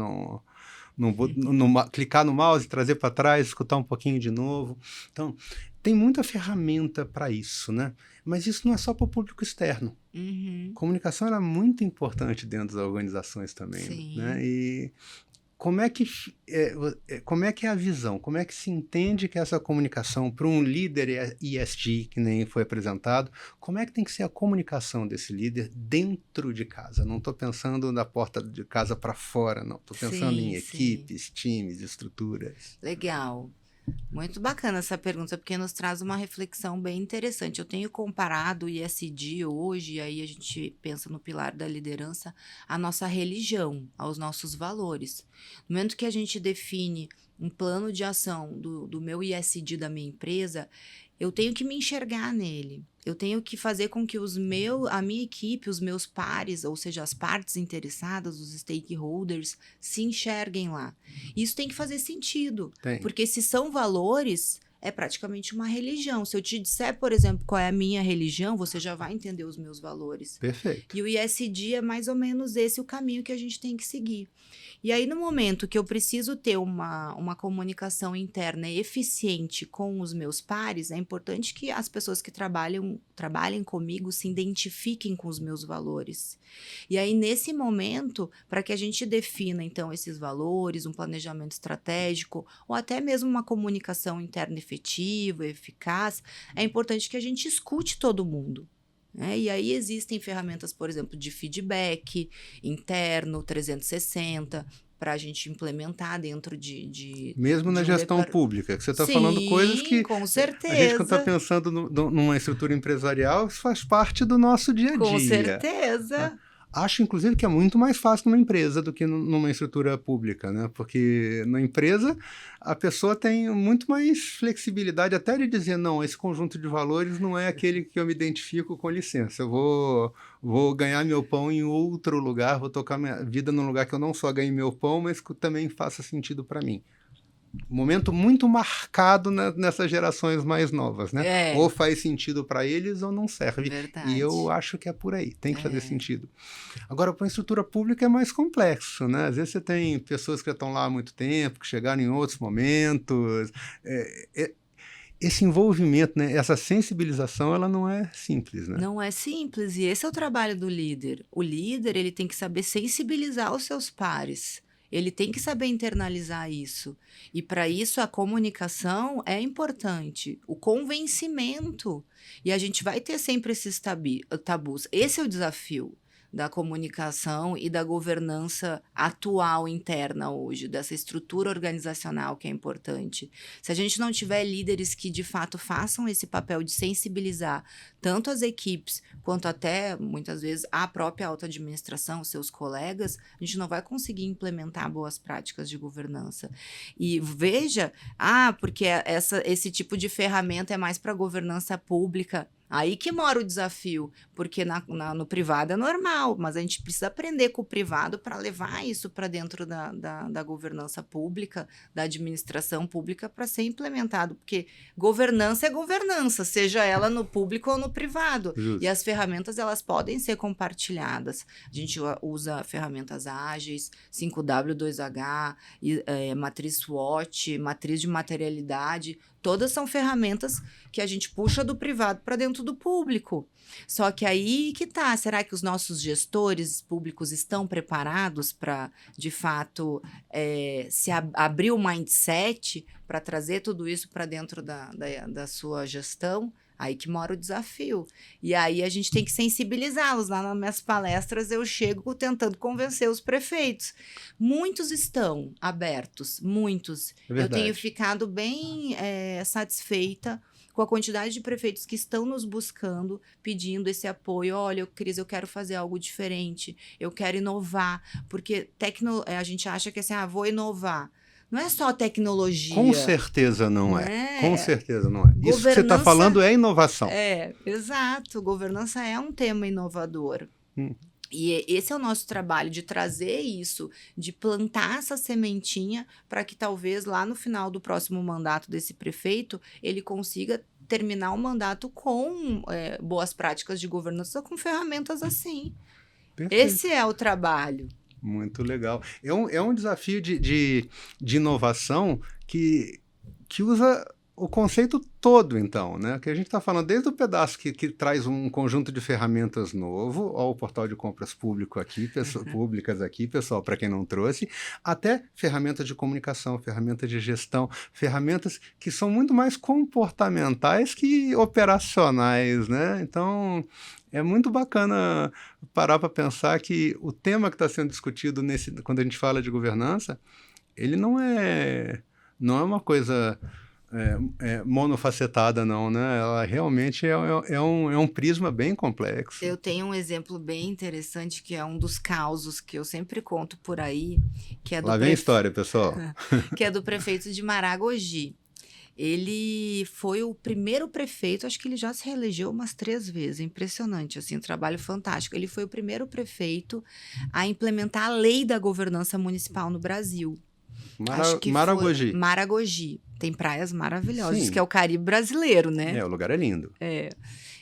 clicar no mouse, trazer para trás, escutar um pouquinho de novo. Então, tem muita ferramenta para isso, né? Mas isso não é só para o público externo. Uhum. Comunicação era muito importante dentro das organizações também. Sim. Né? E como é que é a visão? Como é que se entende que essa comunicação para um líder ESG, que nem foi apresentado, como é que tem que ser a comunicação desse líder dentro de casa? Não estou pensando da porta de casa para fora, não. Estou pensando em equipes, times, estruturas. Legal. Muito bacana essa pergunta, porque nos traz uma reflexão bem interessante. Eu tenho comparado o ISD hoje, e aí a gente pensa no pilar da liderança, a nossa religião, aos nossos valores. No momento que a gente define um plano de ação do meu ISD da minha empresa, eu tenho que me enxergar nele. Eu tenho que fazer com que a minha equipe, os meus pares, ou seja, as partes interessadas, os stakeholders, se enxerguem lá. Isso tem que fazer sentido, porque se são valores, é praticamente uma religião. Se eu te disser, por exemplo, qual é a minha religião, você já vai entender os meus valores. Perfeito. E o ISD é mais ou menos esse o caminho que a gente tem que seguir. E aí, no momento que eu preciso ter uma comunicação interna eficiente com os meus pares, é importante que as pessoas que trabalhem comigo se identifiquem com os meus valores. E aí, nesse momento, para que a gente defina, então, esses valores, um planejamento estratégico, ou até mesmo uma comunicação interna efetiva, eficaz, é importante que a gente escute todo mundo. E aí existem ferramentas, por exemplo, de feedback interno, 360, para a gente implementar dentro de mesmo na gestão pública, que você está falando coisas que com certeza. A gente, quando está pensando numa estrutura empresarial, isso faz parte do nosso dia a dia. Com certeza. Acho, inclusive, que é muito mais fácil numa empresa do que numa estrutura pública, né? Porque na empresa a pessoa tem muito mais flexibilidade até de dizer, não, esse conjunto de valores não é aquele que eu me identifico, com licença. Eu vou ganhar meu pão em outro lugar, vou tocar minha vida num lugar que eu não só ganhe meu pão, mas que também faça sentido para mim. Momento muito marcado nessas gerações mais novas, né? Ou faz sentido para eles ou não serve. Verdade. E eu acho que é por aí, tem que fazer sentido. Agora, para a estrutura pública é mais complexo, né? Às vezes você tem pessoas que já estão lá há muito tempo, que chegaram em outros momentos. Esse envolvimento, né? Essa sensibilização, ela não é simples, né? Não é simples, e esse é o trabalho do líder. O líder, ele tem que saber sensibilizar os seus pares. Ele tem que saber internalizar isso. E para isso a comunicação é importante. O convencimento. E a gente vai ter sempre esses tabus. Esse é o desafio da comunicação e da governança atual interna hoje, dessa estrutura organizacional que é importante. Se a gente não tiver líderes que de fato façam esse papel de sensibilizar tanto as equipes quanto até muitas vezes a própria alta administração, seus colegas, a gente não vai conseguir implementar boas práticas de governança. E veja, porque esse tipo de ferramenta é mais para governança pública. Aí que mora o desafio, porque no privado é normal, mas a gente precisa aprender com o privado para levar isso para dentro da governança pública, da administração pública, para ser implementado, porque governança é governança, seja ela no público ou no privado. Justo. E as ferramentas, elas podem ser compartilhadas. A gente usa ferramentas ágeis, 5W2H, matriz SWOT, matriz de materialidade. Todas são ferramentas que a gente puxa do privado para dentro do público. Só que aí que tá, será que os nossos gestores públicos estão preparados para, de fato, abrir o mindset para trazer tudo isso para dentro da sua gestão? Aí que mora o desafio. E aí a gente tem que sensibilizá-los. Lá nas minhas palestras eu chego tentando convencer os prefeitos. Muitos estão abertos, muitos. Eu tenho ficado bem satisfeita com a quantidade de prefeitos que estão nos buscando, pedindo esse apoio. Olha, Cris, eu quero fazer algo diferente, eu quero inovar, porque a gente acha que assim, vou inovar. Não é só tecnologia. Com certeza não é. Com certeza não é. Isso que você está falando é inovação. Exato. Governança é um tema inovador. E esse é o nosso trabalho, de trazer isso, de plantar essa sementinha para que talvez lá no final do próximo mandato desse prefeito, ele consiga terminar o mandato com boas práticas de governança, com ferramentas assim. Perfeito. Esse é o trabalho. Muito legal. É um desafio de inovação que usa o conceito todo, então, né? Que a gente está falando desde o pedaço que traz um conjunto de ferramentas novo, ao portal de compras públicas aqui, pessoal, para quem não trouxe, até ferramentas de comunicação, ferramentas de gestão, ferramentas que são muito mais comportamentais que operacionais, né? Então, é muito bacana parar para pensar que o tema que está sendo discutido quando a gente fala de governança, ele não é uma coisa monofacetada, não, né? Ela realmente é um prisma bem complexo. Eu tenho um exemplo bem interessante, que é um dos causos que eu sempre conto por aí, que é do Lá vem a história, pessoal. Que é do prefeito de Maragogi. Ele foi o primeiro prefeito, acho que ele já se reelegeu umas 3 vezes, impressionante, assim, um trabalho fantástico. Ele foi o primeiro prefeito a implementar a lei da governança municipal no Brasil. Maragogi. Maragogi. Tem praias maravilhosas, Sim. que é o Caribe brasileiro, né? O lugar é lindo.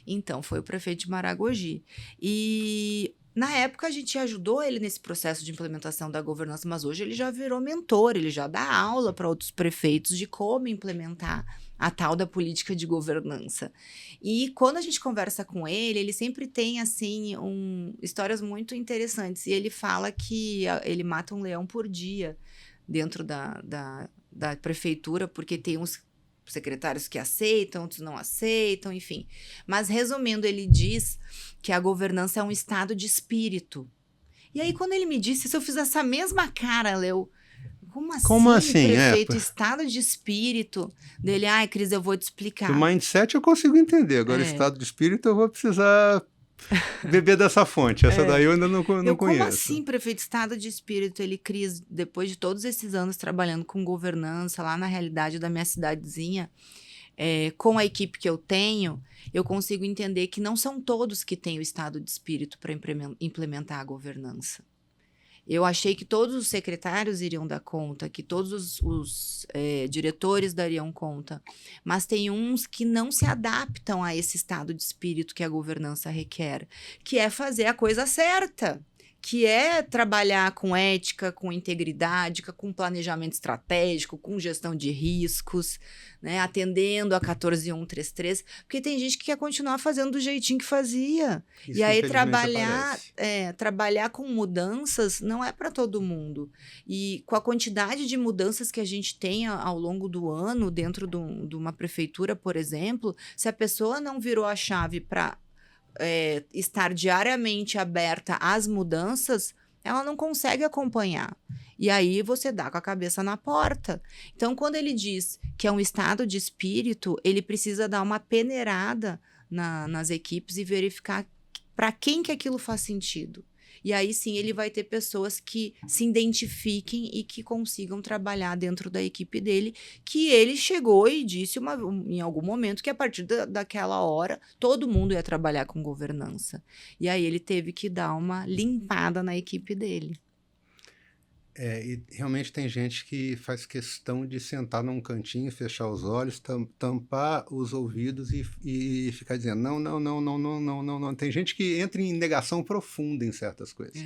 Então, foi o prefeito de Maragogi. E na época a gente ajudou ele nesse processo de implementação da governança, mas hoje ele já virou mentor, ele já dá aula para outros prefeitos de como implementar a tal da política de governança. E quando a gente conversa com ele sempre tem, assim, histórias muito interessantes. E ele fala que ele mata um leão por dia dentro da prefeitura, porque tem uns secretários que aceitam, outros não aceitam, enfim. Mas, resumindo, ele diz que a governança é um estado de espírito. E aí, quando ele me disse isso, eu fiz essa mesma cara, Leo. Como assim, prefeito? Estado de espírito dele. Cris, eu vou te explicar. O mindset eu consigo entender. Agora, estado de espírito, eu vou precisar beber dessa fonte. Essa daí eu ainda não conheço. Como assim, prefeito? Estado de espírito, Cris, depois de todos esses anos trabalhando com governança lá na realidade da minha cidadezinha, com a equipe que eu tenho, eu consigo entender que não são todos que têm o estado de espírito para implementar a governança. Eu achei que todos os secretários iriam dar conta, que todos os diretores dariam conta, mas tem uns que não se adaptam a esse estado de espírito que a governança requer, que é fazer a coisa certa, que é trabalhar com ética, com integridade, com planejamento estratégico, com gestão de riscos, né, atendendo a 14133, porque tem gente que quer continuar fazendo do jeitinho que fazia. Isso, e aí trabalhar com mudanças não é para todo mundo. E com a quantidade de mudanças que a gente tem ao longo do ano dentro de uma prefeitura, por exemplo, se a pessoa não virou a chave para estar diariamente aberta às mudanças, ela não consegue acompanhar. E aí você dá com a cabeça na porta. Então, quando ele diz que é um estado de espírito, ele precisa dar uma peneirada nas equipes e verificar para quem que aquilo faz sentido. E aí sim ele vai ter pessoas que se identifiquem e que consigam trabalhar dentro da equipe dele, que ele chegou e disse em algum momento que a partir daquela hora todo mundo ia trabalhar com governança. E aí ele teve que dar uma limpada na equipe dele. E realmente tem gente que faz questão de sentar num cantinho, fechar os olhos, tampar os ouvidos e ficar dizendo não. Tem gente que entra em negação profunda em certas coisas.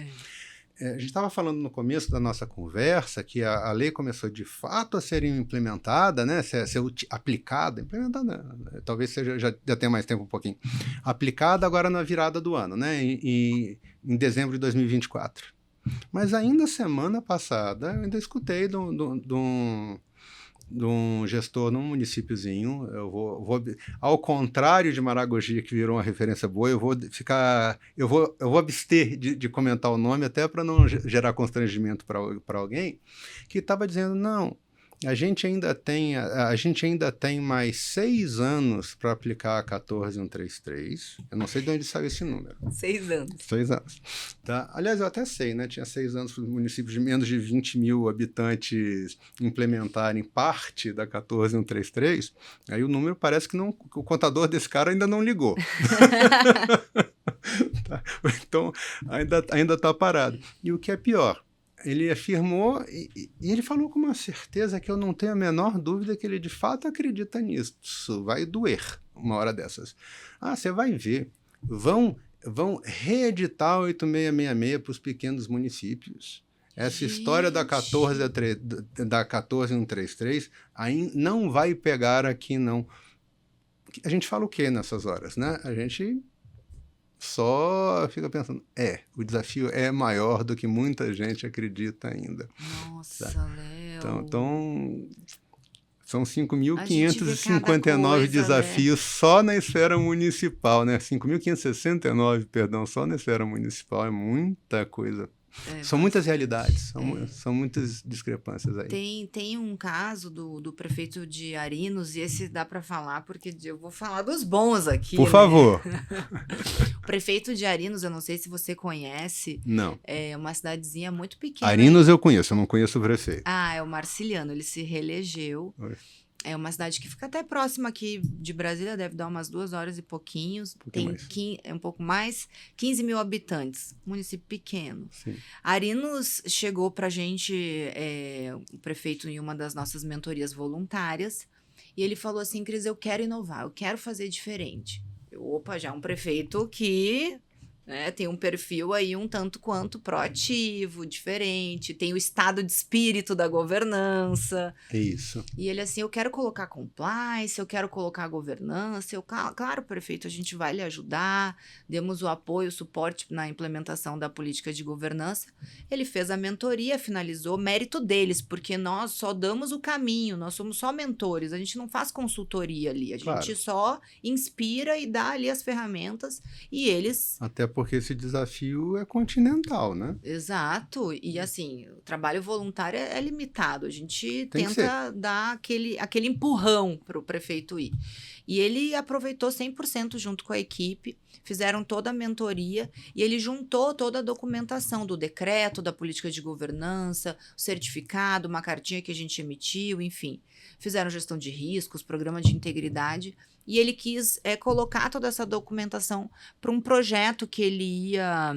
a gente estava falando no começo da nossa conversa que a lei começou de fato a ser implementada, né, ser aplicada, implementada, talvez seja, já tenha mais tempo um pouquinho, aplicada agora na virada do ano, né, em dezembro de 2024. Mas ainda semana passada eu ainda escutei de um gestor num municípiozinho, ao contrário de Maragogi, que virou uma referência boa, eu vou abster de comentar o nome, até para não gerar constrangimento para alguém, que estava dizendo, não, a gente ainda tem mais 6 anos para aplicar a 14133. Eu não sei de onde saiu esse número. 6 anos. 6 anos. Tá? Aliás, eu até sei, né? Tinha 6 anos para os municípios de menos de 20 mil habitantes implementarem parte da 14133. Aí o número parece que o contador desse cara ainda não ligou. Tá? Então, ainda está parado. E o que é pior, ele afirmou e ele falou com uma certeza que eu não tenho a menor dúvida que ele de fato acredita nisso. Isso vai doer uma hora dessas. Você vai ver. Vão reeditar 8666 para os pequenos municípios. Essa história da 14133 aí não vai pegar aqui, não. A gente fala o quê nessas horas, né? A gente só fica pensando, o desafio é maior do que muita gente acredita ainda. Nossa, tá? Léo. Então, são 5.559 desafios só na esfera municipal, né? 5.569, perdão, só na esfera municipal. É muita coisa. São muitas realidades, são muitas discrepâncias aí. Tem um caso do prefeito de Arinos, e esse dá para falar, porque eu vou falar dos bons aqui. Por favor. O prefeito de Arinos, eu não sei se você conhece. Não. É uma cidadezinha muito pequena. Arinos eu conheço, eu não conheço o prefeito. É o Marciliano, ele se reelegeu. É uma cidade que fica até próxima aqui de Brasília, deve dar umas 2 horas e pouquinhos. Um pouco mais, 15 mil habitantes, município pequeno. Sim. Arinos chegou pra gente, o prefeito, em uma das nossas mentorias voluntárias, e ele falou assim, Cris, eu quero inovar, eu quero fazer diferente. Já é um prefeito que... tem um perfil aí um tanto quanto proativo, diferente, tem o estado de espírito da governança. Isso. E ele assim, eu quero colocar compliance, eu quero colocar governança, claro, prefeito, a gente vai lhe ajudar, demos o apoio, o suporte na implementação da política de governança. Ele fez a mentoria, finalizou, mérito deles, porque nós só damos o caminho, nós somos só mentores, a gente não faz consultoria ali, a gente só inspira e dá ali as ferramentas, e eles... Até porque esse desafio é continental, né? Exato. E assim, o trabalho voluntário é limitado. A gente tenta dar aquele empurrão para o prefeito ir. E ele aproveitou 100% junto com a equipe, fizeram toda a mentoria e ele juntou toda a documentação do decreto, da política de governança, o certificado, uma cartinha que a gente emitiu, enfim. Fizeram gestão de riscos, programa de integridade. E ele quis colocar toda essa documentação para um projeto que ele ia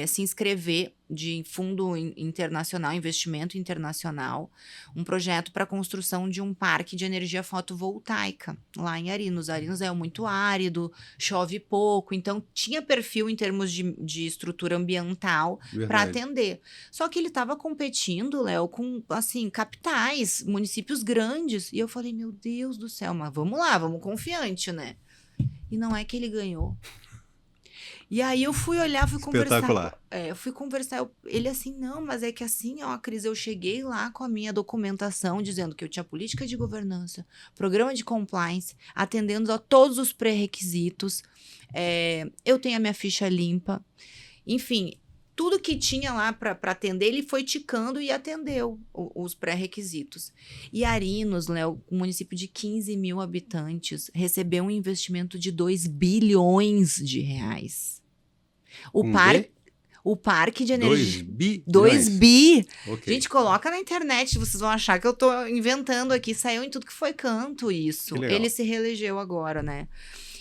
se inscrever de fundo internacional, investimento internacional, um projeto para a construção de um parque de energia fotovoltaica lá em Arinos. Arinos é muito árido, chove pouco, então tinha perfil em termos de estrutura ambiental para atender. Só que ele estava competindo, Léo, com assim, capitais, municípios grandes, e eu falei, meu Deus do céu, mas vamos lá, vamos confiante, né? E não é que ele ganhou. E aí eu fui olhar, fui conversar. Fui conversar. Ele assim, não, mas é que assim, ó, Cris, eu cheguei lá com a minha documentação dizendo que eu tinha política de governança, programa de compliance, atendendo a todos os pré-requisitos. Eu tenho a minha ficha limpa. Enfim, tudo que tinha lá para atender, ele foi ticando e atendeu os pré-requisitos. E Arinos, Léo, um município de 15 mil habitantes, recebeu um investimento de 2 bilhões de reais. O parque de energia... 2 bi. Okay. Gente, coloca na internet, vocês vão achar que eu tô inventando aqui. Saiu em tudo que foi canto isso. Ele se reelegeu agora, né?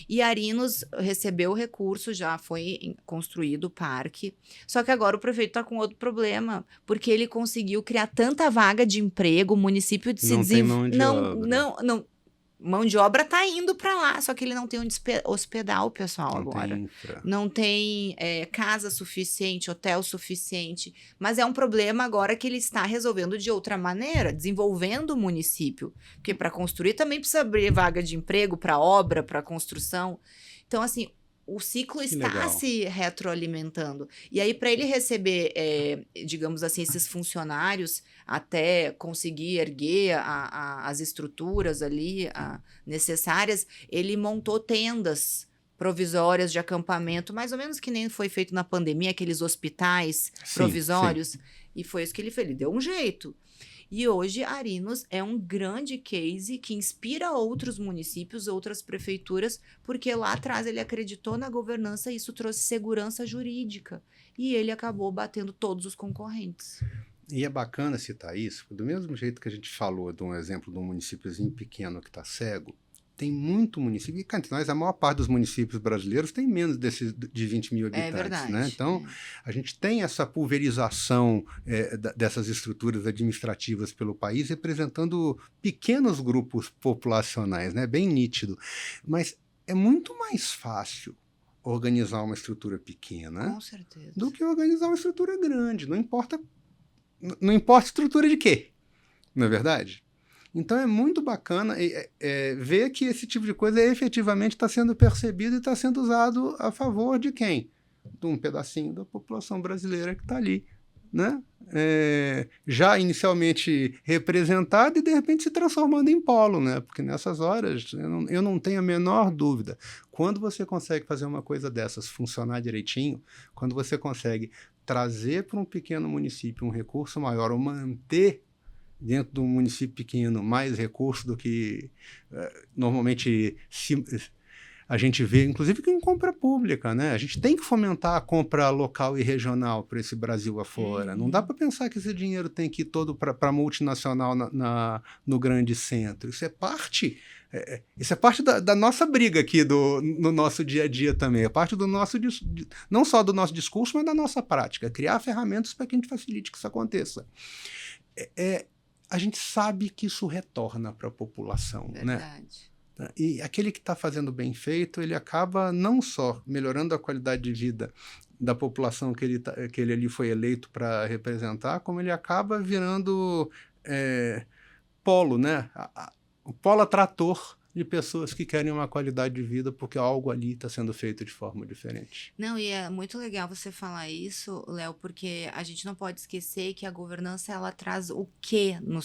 E Arinos recebeu o recurso, já foi construído o parque. Só que agora o prefeito está com outro problema, porque ele conseguiu criar tanta vaga de emprego, o município de se desenvolver. mão de obra está indo para lá, só que ele não tem onde hospedar o pessoal agora. Não tem casa suficiente, hotel suficiente. Mas é um problema agora que ele está resolvendo de outra maneira, desenvolvendo o município. Porque para construir também precisa abrir vaga de emprego para obra, para construção. Então, assim, o ciclo está se retroalimentando. E aí, para ele receber, digamos assim, esses funcionários até conseguir erguer as estruturas ali necessárias, ele montou tendas provisórias de acampamento, mais ou menos que nem foi feito na pandemia, aqueles hospitais provisórios. Sim. E foi isso que ele fez. Ele deu um jeito. E hoje, Arinos é um grande case que inspira outros municípios, outras prefeituras, porque lá atrás ele acreditou na governança e isso trouxe segurança jurídica. E ele acabou batendo todos os concorrentes. E é bacana citar isso, do mesmo jeito que a gente falou de um exemplo de um municípiozinho pequeno que está cego, tem muito município, e cá entre nós, a maior parte dos municípios brasileiros tem menos de 20 mil habitantes. É verdade. Né? Então, a gente tem essa pulverização dessas estruturas administrativas pelo país, representando pequenos grupos populacionais, né? Bem nítido. Mas é muito mais fácil organizar uma estrutura pequena do que organizar uma estrutura grande. Não importa a estrutura de quê, não é verdade? Então é muito bacana ver que esse tipo de coisa efetivamente está sendo percebido e está sendo usado a favor de quem? De um pedacinho da população brasileira que está ali, né? Já inicialmente representado e de repente se transformando em polo, né? Porque nessas horas eu não tenho a menor dúvida. Quando você consegue fazer uma coisa dessas funcionar direitinho, quando você consegue trazer para um pequeno município um recurso maior ou manter dentro de um município pequeno mais recursos do que normalmente a gente vê, inclusive em compra pública, né? A gente tem que fomentar a compra local e regional para esse Brasil afora. Não dá para pensar que esse dinheiro tem que ir todo para a multinacional no grande centro. Isso é parte da nossa briga aqui no nosso dia a dia também. É parte do nosso, não só do nosso discurso, mas da nossa prática. Criar ferramentas para que a gente facilite que isso aconteça. A gente sabe que isso retorna para a população. Verdade. Né? E aquele que está fazendo bem feito, ele acaba não só melhorando a qualidade de vida da população que ele ali foi eleito para representar, como ele acaba virando polo, né? O polo atrator de pessoas que querem uma qualidade de vida porque algo ali está sendo feito de forma diferente. Não, e é muito legal você falar isso, Léo, porque a gente não pode esquecer que a governança ela traz o quê no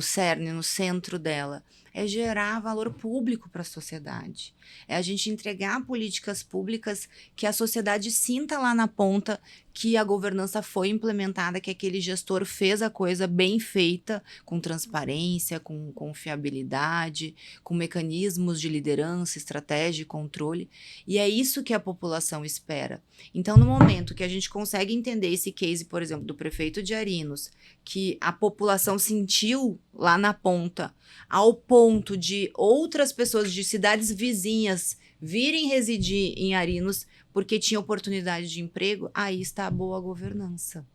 cerne, no centro dela? É gerar valor público para a sociedade. É a gente entregar políticas públicas que a sociedade sinta lá na ponta que a governança foi implementada, que aquele gestor fez a coisa bem feita, com transparência, com confiabilidade, com mecanismos de liderança, estratégia e controle. E é isso que a população espera. Então, no momento que a gente consegue entender esse case, por exemplo, do prefeito de Arinos, que a população sentiu lá na ponta, ao ponto de outras pessoas de cidades vizinhas virem residir em Arinos porque tinha oportunidade de emprego, aí está a boa governança,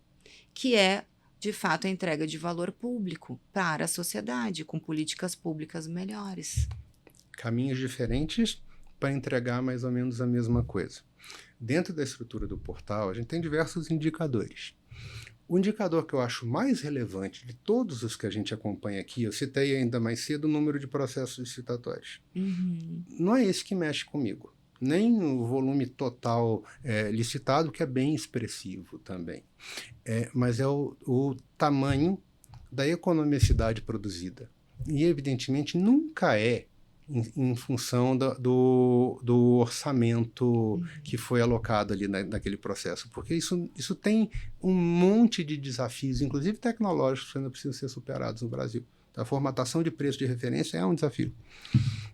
que é, de fato, a entrega de valor público para a sociedade, com políticas públicas melhores. Caminhos diferentes para entregar mais ou menos a mesma coisa. Dentro da estrutura do portal, a gente tem diversos indicadores. O indicador que eu acho mais relevante de todos os que a gente acompanha aqui, eu citei ainda mais cedo o número de processos licitatórios. Não é esse que mexe comigo, nem o volume total licitado, que é bem expressivo também, mas é o tamanho da economicidade produzida. E, evidentemente, nunca é em função do orçamento que foi alocado ali naquele processo, porque isso tem um monte de desafios, inclusive tecnológicos, que ainda precisam ser superados no Brasil. A formatação de preço de referência é um desafio.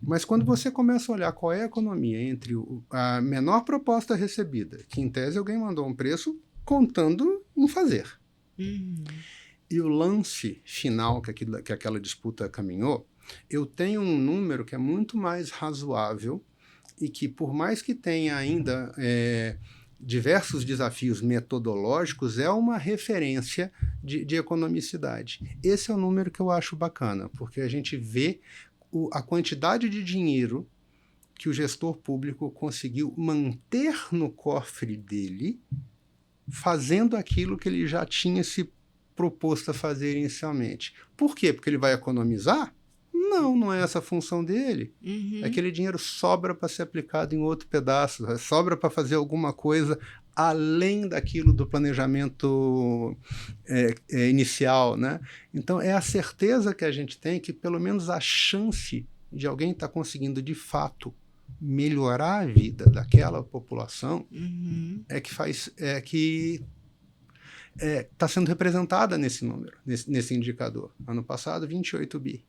Mas quando você começa a olhar qual é a economia entre a menor proposta recebida, que em tese alguém mandou um preço contando em fazer, e o lance final que aquela disputa caminhou, eu tenho um número que é muito mais razoável e que, por mais que tenha ainda diversos desafios metodológicos, é uma referência de economicidade. Esse é o número que eu acho bacana, porque a gente vê a quantidade de dinheiro que o gestor público conseguiu manter no cofre dele, fazendo aquilo que ele já tinha se proposto a fazer inicialmente. Por quê? Porque ele vai economizar? Não é essa a função dele. Aquele dinheiro sobra para ser aplicado em outro pedaço, sobra para fazer alguma coisa além daquilo do planejamento inicial, né? Então, é a certeza que a gente tem que, pelo menos, a chance de alguém estar conseguindo, de fato, melhorar a vida daquela população é que está sendo representada nesse número, nesse indicador. Ano passado, 28 bi.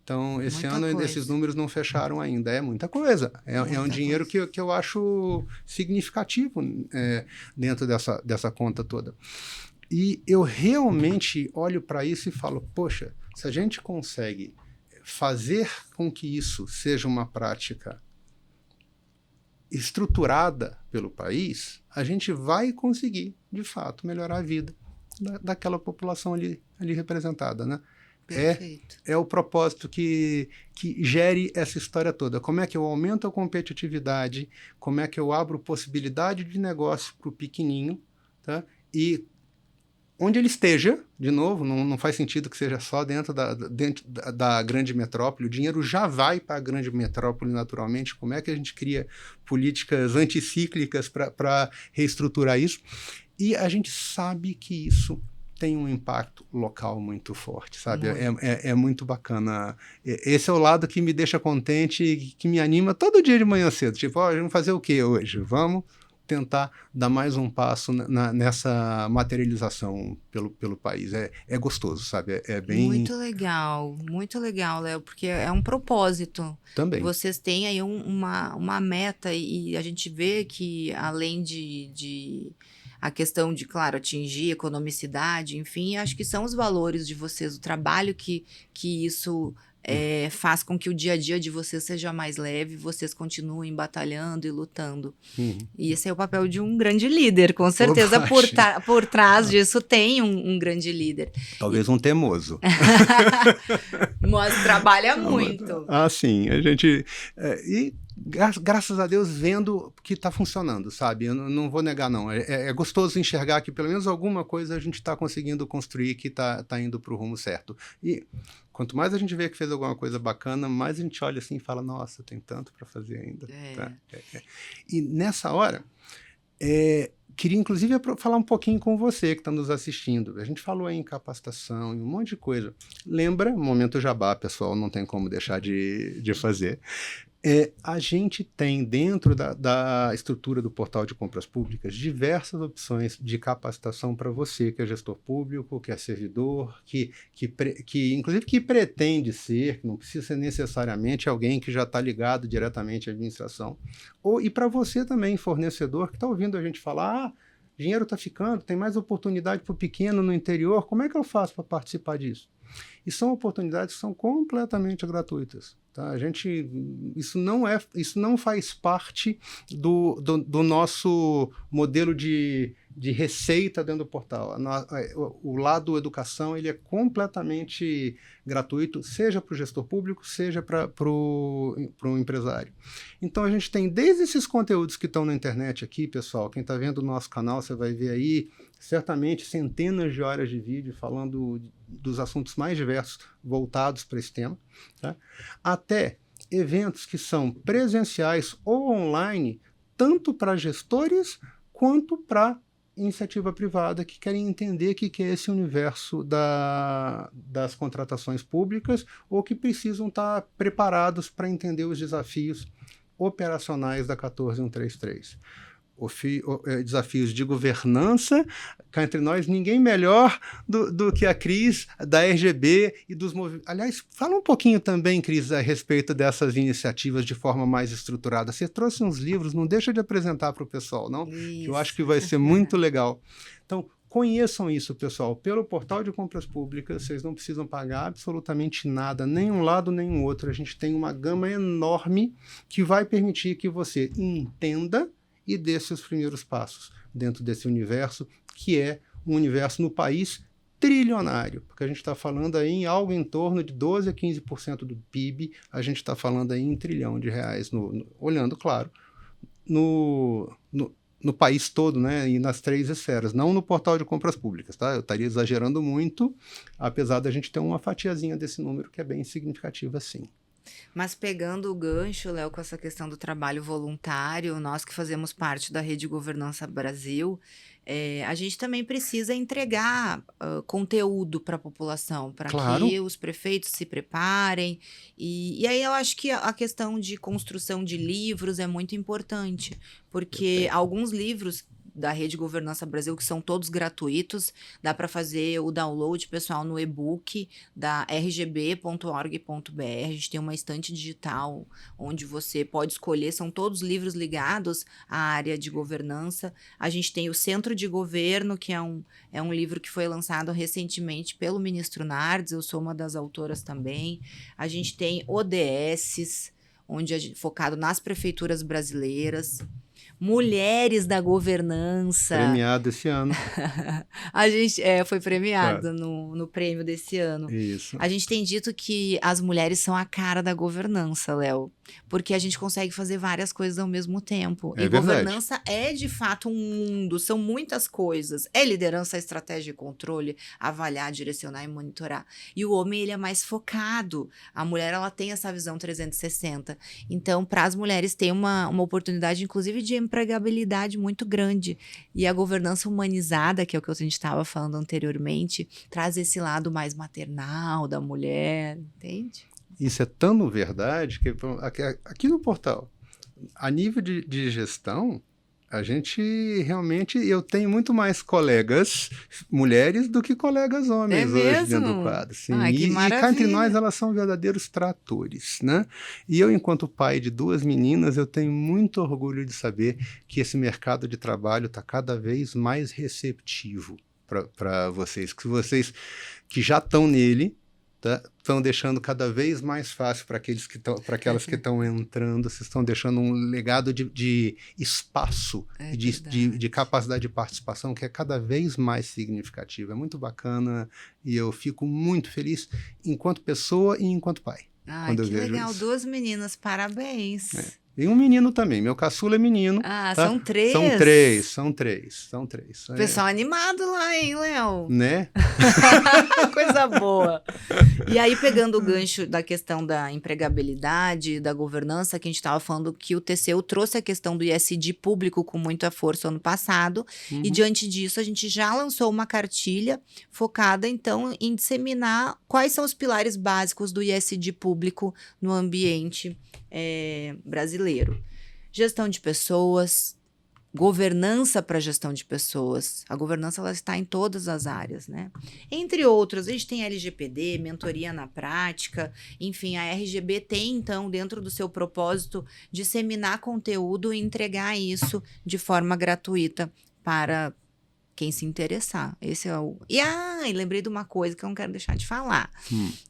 Então, esse ano esses números não fecharam ainda. É muita coisa. É um dinheiro que eu acho significativo dentro dessa conta toda. E eu realmente olho para isso e falo, poxa, se a gente consegue fazer com que isso seja uma prática estruturada pelo país, a gente vai conseguir, de fato, melhorar a vida daquela população ali representada, né? É o propósito que gere essa história toda. Como é que eu aumento a competitividade, como é que eu abro possibilidade de negócio para o pequenininho, tá? E onde ele esteja, de novo, não faz sentido que seja só dentro da grande metrópole, o dinheiro já vai para a grande metrópole naturalmente. Como é que a gente cria políticas anticíclicas para reestruturar isso? E a gente sabe que isso tem um impacto local muito forte, sabe? É muito bacana. Esse é o lado que me deixa contente, que me anima todo dia de manhã cedo. Tipo, vamos fazer o que hoje? Vamos tentar dar mais um passo nessa materialização pelo país. É gostoso, sabe? É bem... Muito legal, Léo, porque é um propósito. Também. Vocês têm aí uma meta e a gente vê que, além de a questão de, claro, atingir economicidade, enfim, acho que são os valores de vocês, o trabalho que isso faz com que o dia a dia de vocês seja mais leve, vocês continuem batalhando e lutando. E esse é o papel de um grande líder, com certeza. Por trás disso tem um grande líder. Talvez um teimoso. Mas trabalha muito. Sim. A gente... graças a Deus, vendo que está funcionando, sabe? Eu não vou negar, não. É gostoso enxergar que pelo menos alguma coisa a gente está conseguindo construir, que está indo para o rumo certo. E quanto mais a gente vê que fez alguma coisa bacana, mais a gente olha assim e fala, nossa, tem tanto para fazer ainda. Tá? E nessa hora, queria inclusive falar um pouquinho com você que está nos assistindo. A gente falou aí em capacitação e um monte de coisa. Lembra, momento jabá, pessoal, não tem como deixar de fazer. A gente tem dentro da estrutura do portal de compras públicas diversas opções de capacitação para você que é gestor público, que é servidor, que inclusive que pretende ser, que não precisa ser necessariamente alguém que já está ligado diretamente à administração. E para você também, fornecedor, que está ouvindo a gente falar, dinheiro está ficando, tem mais oportunidade para o pequeno no interior, como é que eu faço para participar disso? E são oportunidades que são completamente gratuitas. Tá? Isso não faz parte do nosso modelo de receita dentro do portal. O lado educação ele é completamente gratuito, seja para o gestor público, seja para o empresário. Então a gente tem desde esses conteúdos que estão na internet aqui, pessoal, quem está vendo o nosso canal, você vai ver aí certamente centenas de horas de vídeo falando dos assuntos mais diversos voltados para esse tema, tá? Até eventos que são presenciais ou online, tanto para gestores quanto para iniciativa privada que querem entender o que é esse universo das contratações públicas ou que precisam estar preparados para entender os desafios operacionais da 14133. Desafios de governança, cá entre nós, ninguém melhor do que a Cris, da RGB e dos movimentos. Aliás, fala um pouquinho também, Cris, a respeito dessas iniciativas de forma mais estruturada. Você trouxe uns livros, não deixa de apresentar para o pessoal, não? Que eu acho que vai ser muito legal. Então, conheçam isso, pessoal. Pelo portal de compras públicas, vocês não precisam pagar absolutamente nada, nem um lado nem o outro. A gente tem uma gama enorme que vai permitir que você entenda e dê seus primeiros passos dentro desse universo, que é um universo no país trilionário, porque a gente está falando aí em algo em torno de 12 a 15% do PIB, a gente está falando aí em R$ 1 trilhão, olhando, claro, no país todo, né, e nas 3 esferas, não no portal de compras públicas, tá? Eu estaria exagerando muito, apesar da gente ter uma fatiazinha desse número que é bem significativa, sim. Mas pegando o gancho, Léo, com essa questão do trabalho voluntário, nós que fazemos parte da Rede Governança Brasil, a gente também precisa entregar conteúdo para a população, para Claro. que os prefeitos se preparem. E aí eu acho que a questão de construção de livros é muito importante, porque alguns livros da Rede Governança Brasil, que são todos gratuitos, dá para fazer o download, pessoal, no e-book da rgb.org.br. A gente tem uma estante digital onde você pode escolher, são todos livros ligados à área de governança. A gente tem o Centro de Governo, que é um livro que foi lançado recentemente pelo ministro Nardes, eu sou uma das autoras também. A gente tem ODS, focado nas prefeituras brasileiras. Mulheres da Governança. Premiado esse ano. A gente foi premiado no prêmio desse ano. Isso. A gente tem dito que as mulheres são a cara da governança, Léo, porque a gente consegue fazer várias coisas ao mesmo tempo. É e verdade. Governança é, de fato, um mundo, são muitas coisas. É liderança, estratégia e controle, avaliar, direcionar e monitorar. E o homem, ele é mais focado. A mulher, ela tem essa visão 360. Então, para as mulheres, tem uma oportunidade, inclusive, de empregabilidade muito grande. E a governança humanizada, que é o que a gente estava falando anteriormente, traz esse lado mais maternal da mulher, entende? Isso é tão verdade que aqui no portal, a nível de gestão, a gente realmente, eu tenho muito mais colegas mulheres do que colegas homens hoje dentro do quadro. Sim. Ai, que maravilha. E cá entre nós, elas são verdadeiros tratores, né? E eu, enquanto pai de 2 meninas, eu tenho muito orgulho de saber que esse mercado de trabalho está cada vez mais receptivo para vocês que já estão nele, estão deixando cada vez mais fácil para aquelas que estão entrando, vocês estão deixando um legado de espaço, de capacidade de participação que é cada vez mais significativo. É muito bacana e eu fico muito feliz enquanto pessoa e enquanto pai. Ai, que legal, isso. 2 meninas, parabéns. E um menino também, meu caçula é menino. Ah, tá? São 3? São três. Pessoal animado lá, hein, Léo? Né? Coisa boa. E aí, pegando o gancho da questão da empregabilidade, da governança, que a gente estava falando que o TCU trouxe a questão do ISD público com muita força ano passado, e diante disso a gente já lançou uma cartilha focada, então, em disseminar quais são os pilares básicos do ISD público no ambiente brasileiro. Gestão de pessoas, governança para gestão de pessoas. A governança ela está em todas as áreas, né? Entre outros, a gente tem LGPD, mentoria na prática, enfim, a RGB tem, então, dentro do seu propósito, disseminar conteúdo e entregar isso de forma gratuita para quem se interessar. Esse é o... E lembrei de uma coisa que eu não quero deixar de falar.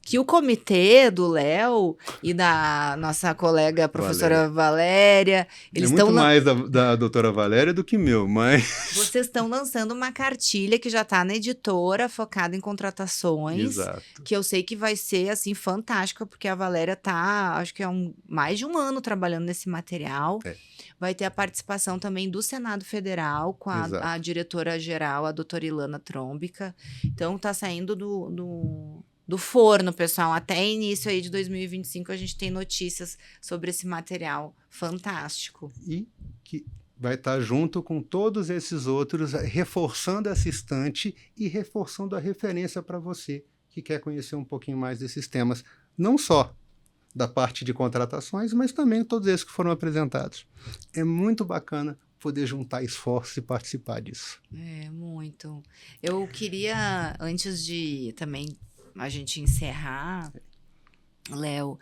Que o comitê do Léo e da nossa colega professora Valéria, eles estão... muito mais da doutora Valéria do que meu, mas... Vocês estão lançando uma cartilha que já está na editora, focada em contratações. Exato. Que eu sei que vai ser, assim, fantástica, porque a Valéria tá, acho que mais de 1 ano trabalhando nesse material. Vai ter a participação também do Senado Federal, com a diretora-geral, a doutora Ilana Trombica. Então, está saindo do forno, pessoal. Até início aí de 2025, a gente tem notícias sobre esse material fantástico. E que vai estar junto com todos esses outros, reforçando essa estante e reforçando a referência para você que quer conhecer um pouquinho mais desses temas. Não só da parte de contratações, mas também todos esses que foram apresentados. É muito bacana poder juntar esforços e participar disso. Muito. Eu queria, antes de também a gente encerrar, Léo,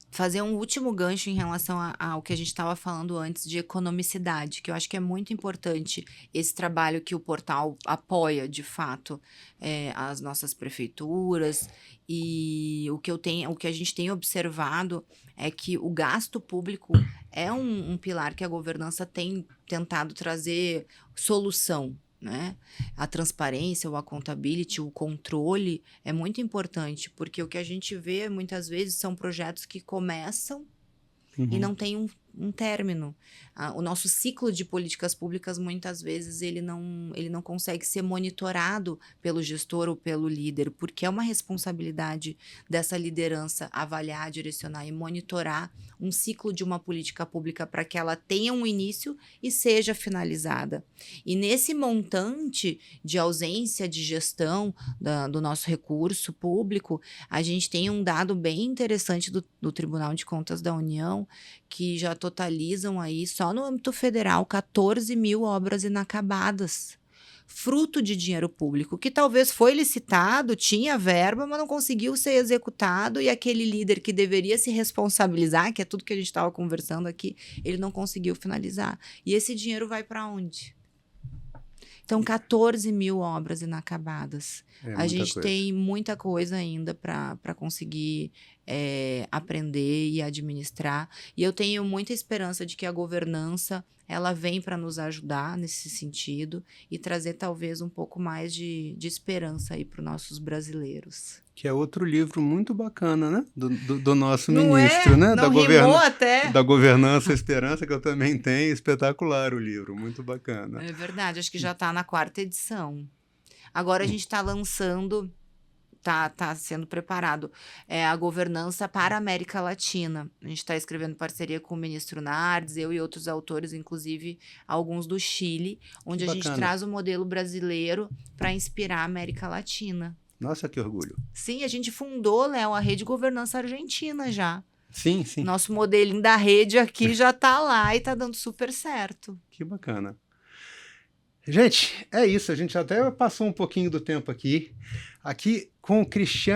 fazer um último gancho em relação ao que a gente estava falando antes de economicidade, que eu acho que é muito importante esse trabalho que o portal apoia, de fato, as nossas prefeituras. E o que a gente tem observado é que o gasto público é um pilar que a governança tem tentado trazer solução. né? A transparência, o accountability, o controle é muito importante, porque o que a gente vê muitas vezes são projetos que começam e não tem um término. O nosso ciclo de políticas públicas, muitas vezes, ele não consegue ser monitorado pelo gestor ou pelo líder, porque é uma responsabilidade dessa liderança avaliar, direcionar e monitorar um ciclo de uma política pública para que ela tenha um início e seja finalizada. E nesse montante de ausência de gestão do nosso recurso público, a gente tem um dado bem interessante do Tribunal de Contas da União, que já totalizam aí, só no âmbito federal, 14 mil obras inacabadas, fruto de dinheiro público, que talvez foi licitado, tinha verba, mas não conseguiu ser executado, e aquele líder que deveria se responsabilizar, que é tudo que a gente estava conversando aqui, ele não conseguiu finalizar. E esse dinheiro vai para onde? Então, 14 mil obras inacabadas. A gente tem muita coisa ainda para conseguir aprender e administrar. E eu tenho muita esperança de que a governança ela vem para nos ajudar nesse sentido e trazer talvez um pouco mais de esperança aí para os nossos brasileiros. Que é outro livro muito bacana, né? Do nosso Não ministro, né? Não rimou até. Da Governança e Esperança, que eu também tenho. Espetacular o livro, muito bacana. É verdade, acho que já está na 4ª edição. Agora a gente está lançando, tá sendo preparado a governança para a América Latina. A gente está escrevendo parceria com o ministro Nardes, eu e outros autores, inclusive alguns do Chile, onde a gente traz o modelo brasileiro para inspirar a América Latina. Nossa, que orgulho. Sim, a gente fundou, Léo, a Rede Governança Argentina já. Sim, sim. Nosso modelinho da rede aqui já está lá e está dando super certo. Que bacana. Gente, é isso. A gente até passou um pouquinho do tempo aqui. Aqui com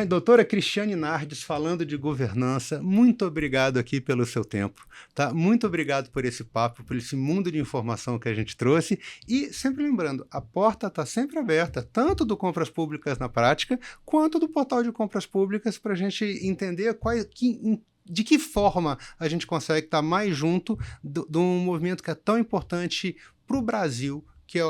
doutora Cristiane Nardes falando de governança. Muito obrigado aqui pelo seu tempo. Tá? Muito obrigado por esse papo, por esse mundo de informação que a gente trouxe. E sempre lembrando, a porta está sempre aberta, tanto do Compras Públicas na Prática, quanto do portal de Compras Públicas, para a gente entender de que forma a gente consegue estar mais junto de um movimento que é tão importante para o Brasil,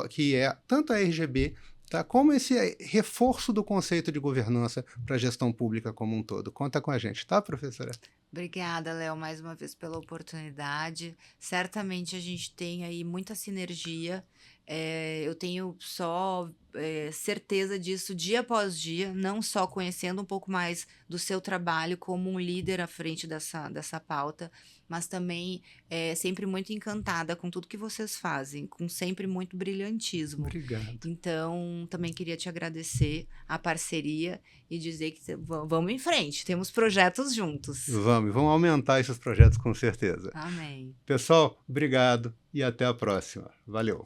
que é tanto a RGB, tá, como esse reforço do conceito de governança para a gestão pública como um todo. Conta com a gente, tá, professora? Obrigada, Léo, mais uma vez pela oportunidade. Certamente a gente tem aí muita sinergia. Eu tenho só certeza disso dia após dia, não só conhecendo um pouco mais do seu trabalho como um líder à frente dessa pauta, mas também sempre muito encantada com tudo que vocês fazem, com sempre muito brilhantismo. Obrigado. Então, também queria te agradecer a parceria e dizer que vamos em frente, temos projetos juntos. Vamos aumentar esses projetos com certeza. Amém. Pessoal, obrigado e até a próxima. Valeu.